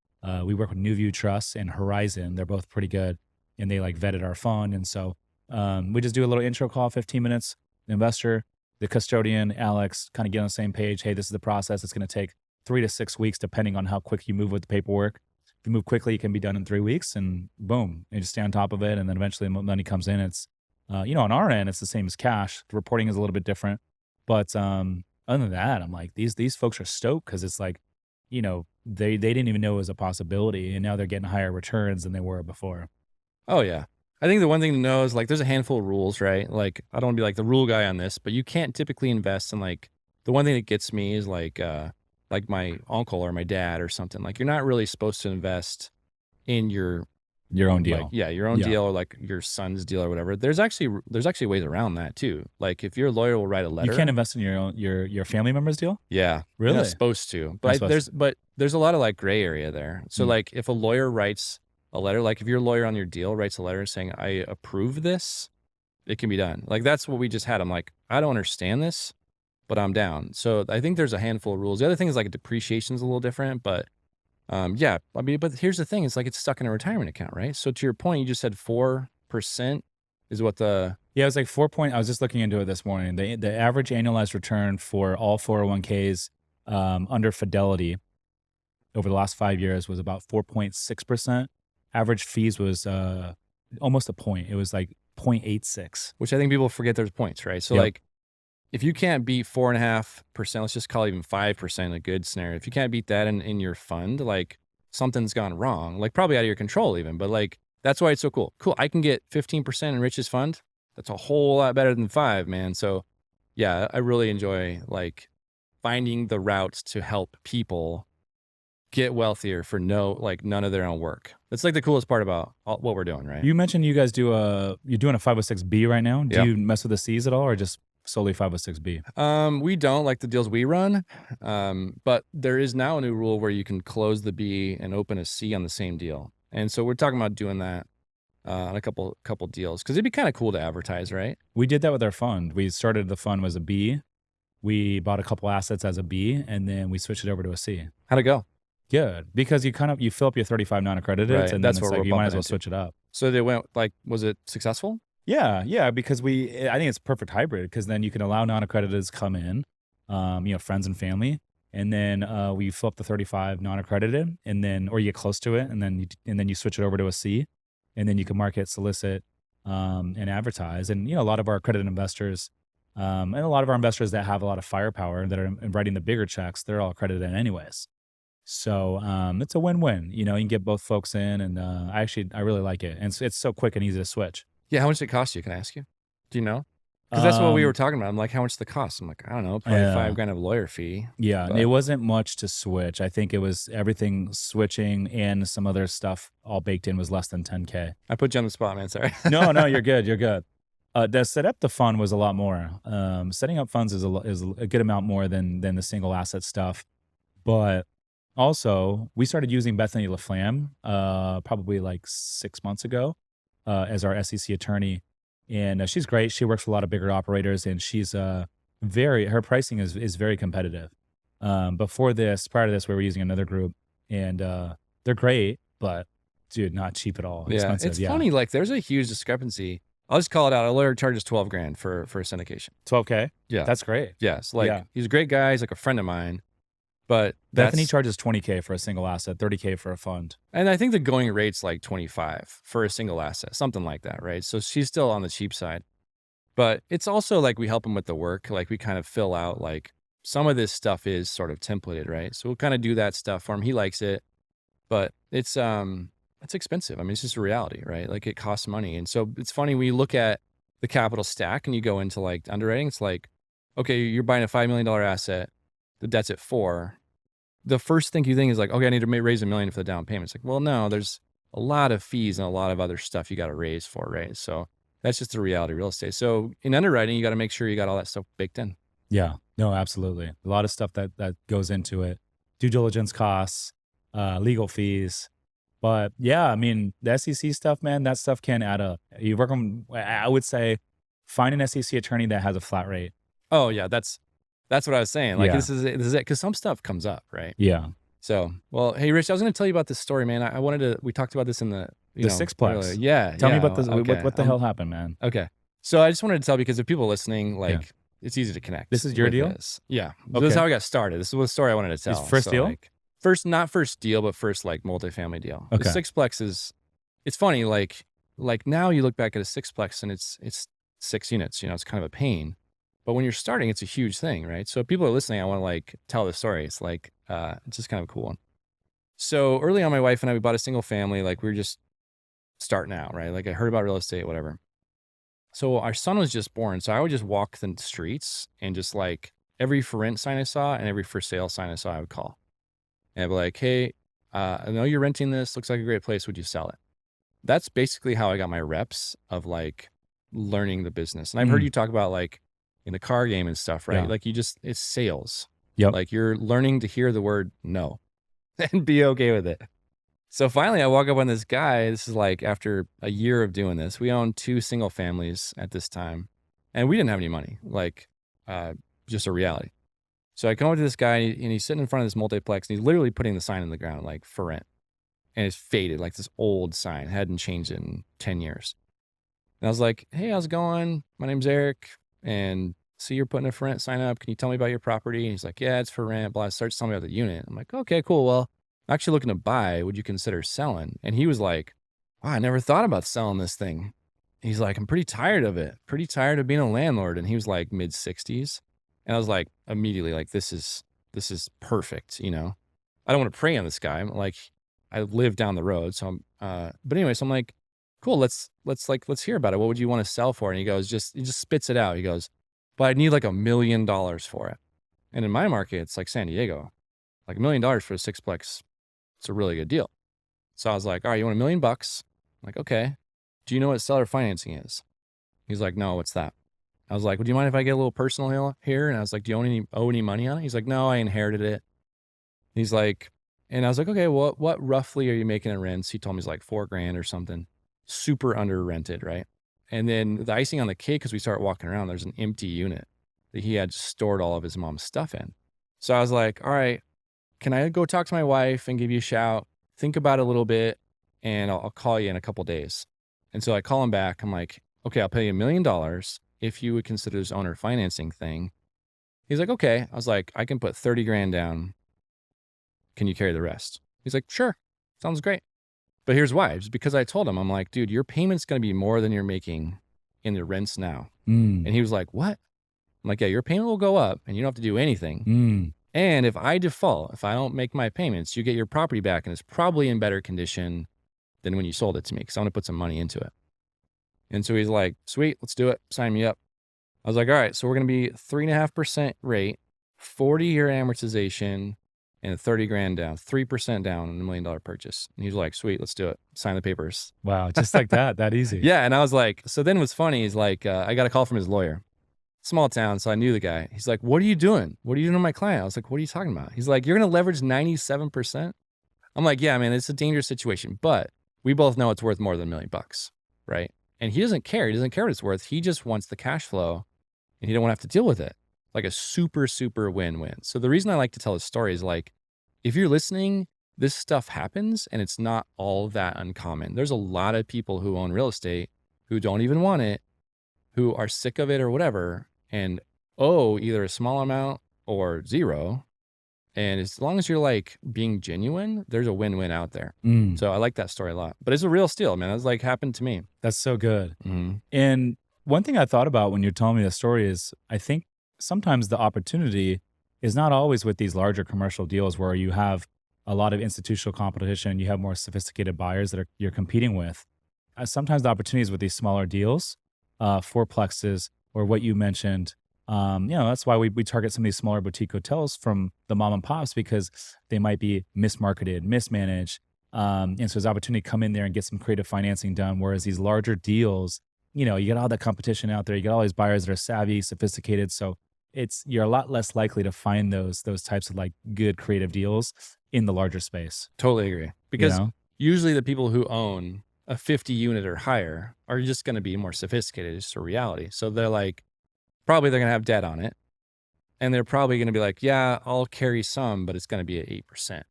We work with New View Trust and Horizon. They're both pretty good, and they like vetted our fund. And so we just do a little intro call, 15 minutes. The investor, the custodian, Alex, kind of get on the same page. Hey, this is the process. It's going to take 3 to 6 weeks, depending on how quick you move with the paperwork. If you move quickly, it can be done in 3 weeks, and boom, you just stay on top of it. And then eventually, money comes in. It's on our end, it's the same as cash. The reporting is a little bit different, but other than that, I'm like these folks are stoked because it's like, they didn't even know it was a possibility, and now they're getting higher returns than they were before. Oh yeah. I think the one thing to know is like there's a handful of rules, right? Like I don't want to be like the rule guy on this, but you can't typically invest in like the one thing that gets me is like my uncle or my dad or something. Like you're not really supposed to invest in your own deal. Your own deal or like your son's deal or whatever. There's actually ways around that too. Like if your lawyer will write a letter. You can't invest in your own your family member's deal? Yeah. Really? You're not supposed to. But there's a lot of like gray area there. So like if a lawyer writes a letter, like if your lawyer on your deal writes a letter saying, I approve this, it can be done. Like that's what we just had. I'm like, I don't understand this, but I'm down. So I think there's a handful of rules. The other thing is like depreciation is a little different, but yeah, I mean, but here's the thing. It's like it's stuck in a retirement account, right? So to your point, you just said 4% is what the... Yeah, it was like 4 point. I was just looking into it this morning. The average annualized return for all 401ks under Fidelity over the last 5 years was about 4.6%. Average fees was almost a point. It was like 0.86. Which I think people forget there's points, right? So like if you can't beat 4.5%, let's just call it even 5% a good scenario. If you can't beat that in your fund, like something's gone wrong, like probably out of your control even, but like that's why it's so cool. Cool. I can get 15% in Rich's fund. That's a whole lot better than 5, man. So yeah, I really enjoy like finding the routes to help people get wealthier for none of their own work. That's like the coolest part about what we're doing, right? You mentioned you guys you're doing a 506B right now. Do you mess with the C's at all or just solely 506B? We don't like the deals we run, but there is now a new rule where you can close the B and open a C on the same deal. And so we're talking about doing that on a couple deals because it'd be kind of cool to advertise, right? We did that with our fund. We started the fund as a B. We bought a couple assets as a B, and then we switched it over to a C. How'd it go? Good, because you fill up your 35 non-accrediteds, Right, and that's then it's what like we're you might as bumping well into. switch it up. So they went like, was it successful? Yeah, because I think it's perfect hybrid because then you can allow non-accrediteds come in, friends and family, and then we fill up the 35 non-accredited, and then or you get close to it, and then you switch it over to a C, and then you can market, solicit, and advertise. And a lot of our accredited investors, and a lot of our investors that have a lot of firepower that are writing the bigger checks, they're all accredited anyways. So it's a win-win. You can get both folks in, and I really like it, and it's so quick and easy to switch. Yeah, how much did it cost you? Can I ask you? Do you know? Because that's what we were Um, talking about. I'm like, how much did it cost? I'm like, I don't know, probably Yeah. $5,000 of lawyer fee. Yeah, But it wasn't much to switch. I think it was everything switching and some other stuff all baked in was less than 10K. I put you on the spot, man. Sorry. No, you're good. You're good. To set up the fund was a lot more. Setting up funds is a good amount more than the single asset stuff. But also, we started using Bethany LaFlamme probably like 6 months ago as our SEC attorney. And she's great. She works with a lot of bigger operators, and she's her pricing is very competitive. Prior to this, we were using another group, and they're great, but dude, not cheap at all. Yeah, Expensive. it's funny. Like, there's a huge discrepancy. I'll just call it out. A lawyer charges $12,000 for a syndication. 12K. Yeah, That's great. yes. Like, Yeah. he's a great guy. He's like a friend of mine. But Bethany that's, charges 20K for a single asset, 30K for a fund. and I think the going rate's like 25 for a single asset, something like that, right? So she's still on the cheap side. But it's also like we help him with the work. Like, we kind of fill out, like, some of this stuff is sort of templated, right? So we'll kind of do that stuff for him. He likes it, but it's expensive. I mean, it's just a reality, right? Like, it costs money. And so it's funny when you look at the capital stack and you go into like underwriting, it's like, okay, you're buying a $5 million asset, the debt's at 4. The first thing you think is like, okay, I need to raise $1 million for the down payment. It's like, well, no, there's a lot of fees and a lot of other stuff you got to raise for, right? So that's just the reality of real estate. So in underwriting, you got to make sure you got all that stuff baked in. Yeah, no, absolutely. A lot of stuff that goes into it. Due diligence costs, legal fees. But yeah, I mean, the SEC stuff, man, that stuff can add up. You work on, I would say, find an SEC attorney that has a flat rate. Oh yeah, that's what I was saying. Like, Yeah. this is it. Because some stuff comes up, right? Yeah. So, well, hey, Rich, I was going to tell you about this story, man. I wanted to, we talked about this in the, The sixplex. earlier. Yeah. Tell me yeah, about this. okay. What the hell happened, man? Okay. So I just wanted to tell, because if people listening, like, it's easy to connect. This is your with deal? this. Yeah. Okay. This is how I got started. This is the story I wanted to tell. First deal? Like, not first deal, but first like multifamily deal. Okay. The sixplex is, it's funny. Like now you look back at a sixplex and it's 6 units, it's kind of a pain. But when you're starting, it's a huge thing, right? So if people are listening, I want to like tell the story. It's like, it's just kind of a cool one. So early on, my wife and I, we bought a single family. Like, we were just starting out, right? Like, I heard about real estate, whatever. So our son was just born. So I would just walk the streets and just like every for rent sign I saw and every for sale sign I saw, I would call. And I'd be like, hey, I know you're renting this. Looks like a great place. Would you sell it? That's basically how I got my reps of like learning the business. And I've heard you talk about like in the car game and stuff, right? Yeah. Like, it's sales. Yep. Like, you're learning to hear the word no and be okay with it. So finally I walk up on this guy. This is like after a year of doing this. We owned 2 single families at this time and we didn't have any money, like just a reality. So I come up to this guy and he's sitting in front of this multiplex and he's literally putting the sign in the ground, like, for rent. And it's faded, like this old sign, hadn't changed in 10 years. And I was like, hey, how's it going? My name's Eric. And see, you're putting a for rent sign up. Can you tell me about your property? And he's like, yeah, it's for rent. Blah. Starts telling me about the unit. I'm like, okay, cool. Well, I'm actually looking to buy. Would you consider selling? And he was like, wow, I never thought about selling this thing. He's like, I'm pretty tired of it. Pretty tired of being a landlord. And he was like mid 60s. And I was like, immediately, like, this is perfect. I don't want to prey on this guy. I'm like, I live down the road. So but anyway, so I'm like, cool, let's hear about it. What would you want to sell for? And he just spits it out. He goes, but I need like $1 million for it. And in my market, it's like San Diego, like $1 million for a sixplex. It's a really good deal. So I was like, all right, you want $1 million? I'm like, okay. Do you know what seller financing is? He's like, no, what's that? I was like, well, do you mind if I get a little personal here? And I was like, do you owe any money on it? He's like, no, I inherited it. He's like, and I was like, okay, well, what roughly are you making in rents? He told me it's like $4,000 or something, super under rented, right? And then the icing on the cake, because we started walking around, there's an empty unit that he had stored all of his mom's stuff in. So I was like, all right, can I go talk to my wife and give you a shout? Think about it a little bit, and I'll call you in a couple days. And so I call him back. I'm like, okay, I'll pay you $1 million if you would consider this owner financing thing. He's like, okay. I was like, I can put 30 grand down. Can you carry the rest? He's like, sure. Sounds great. But here's why. It's because I told him, I'm like, dude, your payment's going to be more than you're making in the rents now. And he was like, what? I'm like, yeah, your payment will go up and you don't have to do anything. And if I default, if I don't make my payments, you get your property back and it's probably in better condition than when you sold it to me because I'm going to put some money into it. And so he's like, sweet, let's do it. Sign me up. I was like, all right, so we're going to be 3.5% rate, 40-year amortization, and 30 grand down, 3% down on $1 million purchase. And he's like, sweet, let's do it. Sign the papers. Wow. Just like that easy. Yeah. And I was like, so then what's funny is like, I got a call from his lawyer, small town. So I knew the guy. He's like, what are you doing? What are you doing to my client? I was like, what are you talking about? He's like, you're going to leverage 97%. I'm like, yeah, man, it's a dangerous situation, but we both know it's worth more than $1 million, right? And he doesn't care. He doesn't care what it's worth. He just wants the cash flow and he don't want to have to deal with it. Like a super, super win-win. So the reason I like to tell this story is like, if you're listening, this stuff happens and it's not all that uncommon. There's a lot of people who own real estate who don't even want it, who are sick of it or whatever, and owe either a small amount or zero. And as long as you're like being genuine, there's a win-win out there. So I like that story a lot, but it's a real steal, man. That's like happened to me. That's so good. And one thing I thought about when you're telling me the story is I think sometimes the opportunity is not always with these larger commercial deals where you have a lot of institutional competition, you have more sophisticated buyers that you're competing with. Sometimes the opportunities with these smaller deals, fourplexes, or what you mentioned, that's why we target some of these smaller boutique hotels from the mom and pops because they might be mismarketed, mismanaged. And so there's opportunity to come in there and get some creative financing done. Whereas these larger deals, you get all that competition out there. You get all these buyers that are savvy, sophisticated. So you're a lot less likely to find those types of like good creative deals in the larger space. Totally agree. Because usually the people who own a 50 unit or higher are just going to be more sophisticated. It's just a reality. So they're like, probably they're going to have debt on it. And they're probably going to be like, yeah, I'll carry some, but it's going to be at 8%,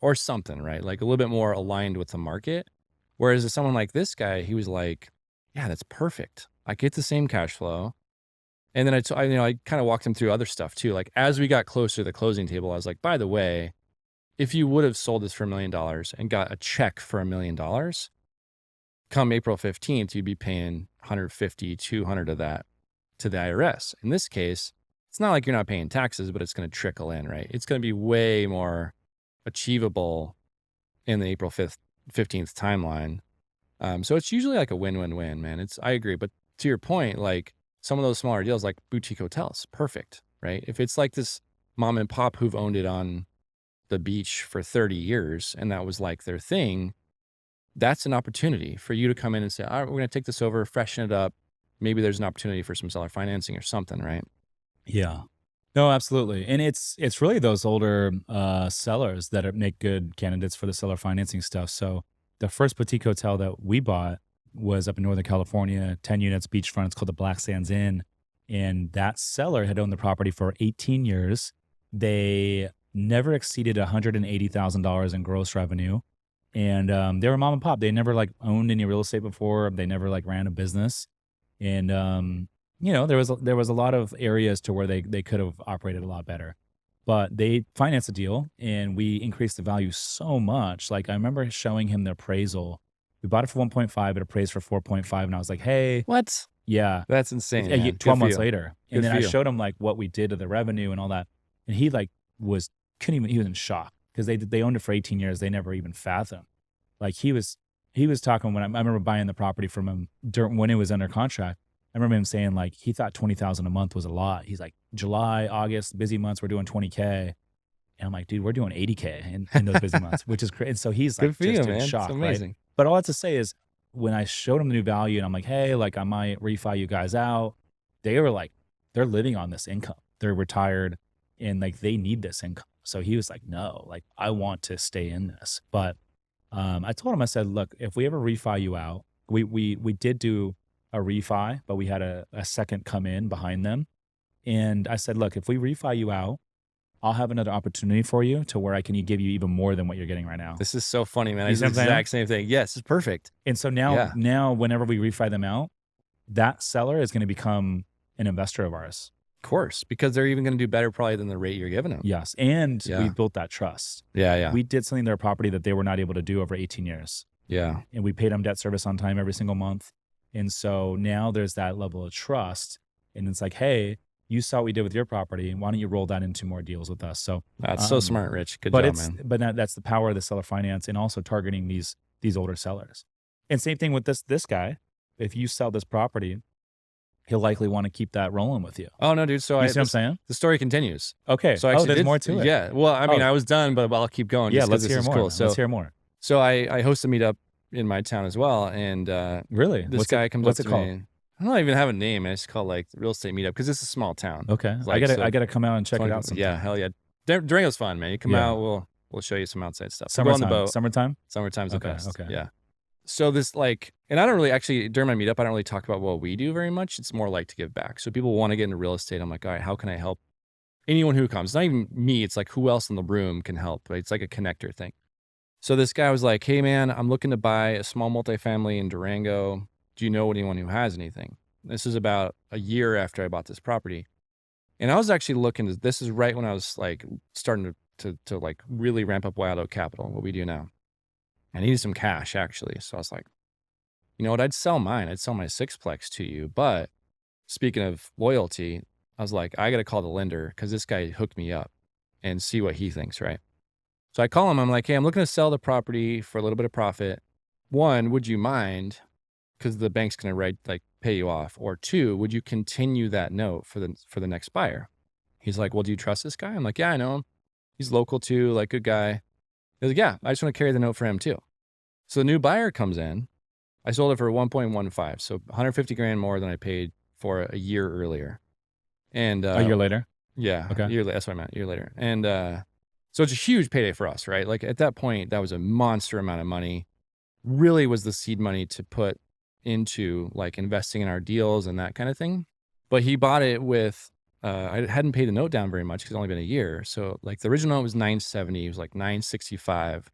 or something, right? Like a little bit more aligned with the market. Whereas if someone like this guy, he was like, yeah, that's perfect. I get the same cash flow. And then I kind of walked him through other stuff too. Like as we got closer to the closing table, I was like, by the way, if you would have sold this for $1 million and got a check for $1 million, come April 15th, you'd be paying 150, 200 of that to the IRS. In this case, it's not like you're not paying taxes, but it's going to trickle in, right? It's going to be way more achievable in the April 15th timeline. So it's usually like a win-win-win, man. I agree. But to your point, like some of those smaller deals, like boutique hotels, perfect, right? If it's like this mom and pop who've owned it on the beach for 30 years and that was like their thing, that's an opportunity for you to come in and say, all right, we're going to take this over, freshen it up. Maybe there's an opportunity for some seller financing or something, right? Yeah. No, absolutely. And it's really those older sellers that make good candidates for the seller financing stuff. So the first boutique hotel that we bought was up in Northern California, 10 units, beachfront. It's called the Black Sands Inn. And that seller had owned the property for 18 years. They never exceeded $180,000 in gross revenue. And they were mom and pop. They never like owned any real estate before. They never like ran a business. And, there was a lot of areas to where they could have operated a lot better. But they financed a deal and we increased the value so much. Like I remember showing him the appraisal. We bought it for 1.5, it appraised for 4.5. And I was like, hey. What? Yeah. That's insane. Yeah, 12 months later. And then I showed him like what we did to the revenue and all that. And he like he was in shock because they owned it for 18 years. They never even fathomed. Like he was talking when I remember buying the property from him when it was under contract. I remember him saying like he thought $20,000 a month was a lot. He's like, July, August, busy months, we're doing $20K. And I'm like, dude, we're doing $80K in those busy months, which is crazy. And so he's like just in shock, it's amazing. Right? But all I have to say is when I showed him the new value and I'm like, hey, like I might refi you guys out. they were like, they're living on this income. They're retired and like they need this income. So he was like, no, like I want to stay in this. But I told him, I said, look, if we ever refi you out, we did do a refi, but we had a second come in behind them. And I said, look, if we refi you out, I'll have another opportunity for you to where I can give you even more than what you're getting right now. This is so funny, man. You It's see the what I'm saying? exact same thing. Yes, it's perfect. And so Yeah. now whenever we refi them out, that seller is going to become an investor of ours. Of course, because they're even going to do better probably than the rate you're giving them. Yes. And Yeah. we built that trust. Yeah. We did something to their property that they were not able to do over 18 years. Yeah. And we paid them debt service on time every single month. And so now there's that level of trust. And it's like, hey, you saw what we did with your property. Why don't you roll that into more deals with us? So That's so smart, Rich. Good but job, man. But that's the power of the seller finance and also targeting these older sellers. And same thing with this guy. If you sell this property, he'll likely want to keep that rolling with you. Oh, no, dude. So You see what I'm saying? the story continues. Okay. So I actually there's did, more to it. Yeah. Well, I mean, Oh. I was done, but I'll keep going. Yeah, just 'cause let's this hear is more. cool. So, Let's hear more. so I host a meetup in my town as well. And Really? this guy comes what's up it to called? me. I don't even have a name. I just call it like real estate meetup because it's a small town. Okay. Like, I so gotta come out and check it 20 out sometime. Yeah, hell yeah. Durango's fun, man. You come Yeah. out, we'll show you some outside stuff. We'll go on the boat. Summertime? Summertime's the Okay, best. okay. Yeah. So this and I don't really actually, during my meetup, I don't really talk about what we do very much. It's more like to give back. So people want to get into real estate. I'm like, all right, how can I help anyone who comes? It's not even me. It's like who else in the room can help. Right? It's like a connector thing. So this guy was like, hey man, I'm looking to buy a small multifamily in Durango. Do you know anyone who has anything? This is about a year after I bought this property. And I was actually this is right when I was like starting to like really ramp up Wild Oak Capital, what we do now. I needed some cash actually. So I was like, you know what? I'd sell mine. I'd sell my sixplex to you. But speaking of loyalty, I was like, I got to call the lender because this guy hooked me up and see what he thinks, right? So I call him. I'm like, hey, I'm looking to sell the property for a little bit of profit. One, would you mind? Because the bank's going to pay you off. Or two, would you continue that note for the next buyer? He's like, well, do you trust this guy? I'm like, yeah, I know him. He's local too, like good guy. He's like, yeah, I just want to carry the note for him too. So the new buyer comes in. I sold it for 1.15, so 150 grand more than I paid for a year earlier. And A year later? yeah, Okay. that's what I meant, a year later. And so it's a huge payday for us, right? Like at that point, that was a monster amount of money. Really was the seed money to put into like investing in our deals and that kind of thing. But he bought it with, I hadn't paid the note down very much because it's only been a year. So like the original note was 970, it was like 965.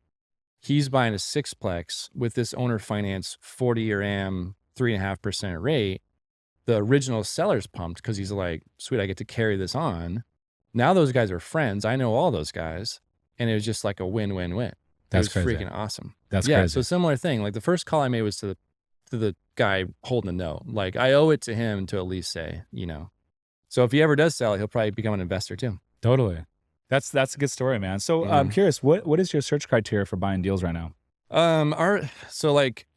He's buying a sixplex with this owner finance 40-year AM, 3.5% rate. The original seller's pumped because he's like, sweet, I get to carry this on. Now those guys are friends. I know all those guys. And it was just like a win-win-win. That's It was crazy. freaking awesome. That's Yeah, crazy. so similar thing. Like the first call I made was to the guy holding the note. Like I owe it to him to at least say, So if he ever does sell it, he'll probably become an investor too. Totally. That's a good story, man. So I'm curious, what is your search criteria for buying deals right now?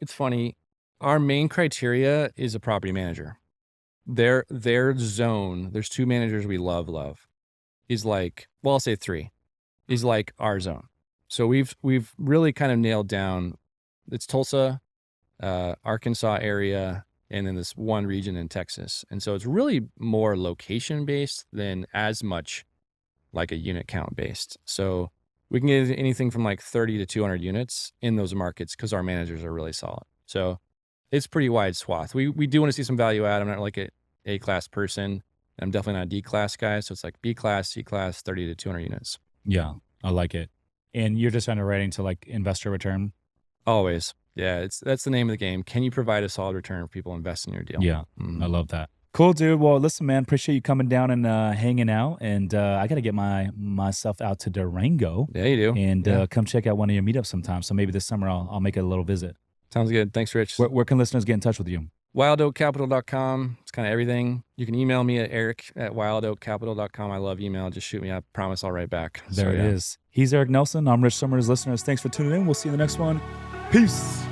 It's funny. Our main criteria is a property manager. Their zone, there's two managers we love. Is like, well, I'll say three. Is like our zone. So we've really kind of nailed down. It's Tulsa, Arkansas area, and then this one region in Texas. And so it's really more location based than as much like a unit count based. So we can get anything from like 30 to 200 units in those markets because our managers are really solid. So it's pretty wide swath. We do want to see some value add. I'm not like a class person. I'm definitely not a D class guy. So it's like B class, C class, 30 to 200 units. Yeah, I like it. And you're just underwriting to like investor return? Always. Yeah, that's the name of the game. Can you provide a solid return if people invest in your deal? Yeah, I love that. Cool, dude. Well, listen, man, appreciate you coming down and hanging out. And I got to get myself out to Durango. Yeah, you do. And come check out one of your meetups sometime. So maybe this summer I'll make a little visit. Sounds good. Thanks, Rich. Where can listeners get in touch with you? wildoakcapital.com. It's kind of everything. You can email me at eric@wildoakcapital.com. I love email. Just shoot me. I promise I'll write back. There it is. He's Eric Nelson. I'm Rich Summers. Listeners, thanks for tuning in. We'll see you in the next one. Peace.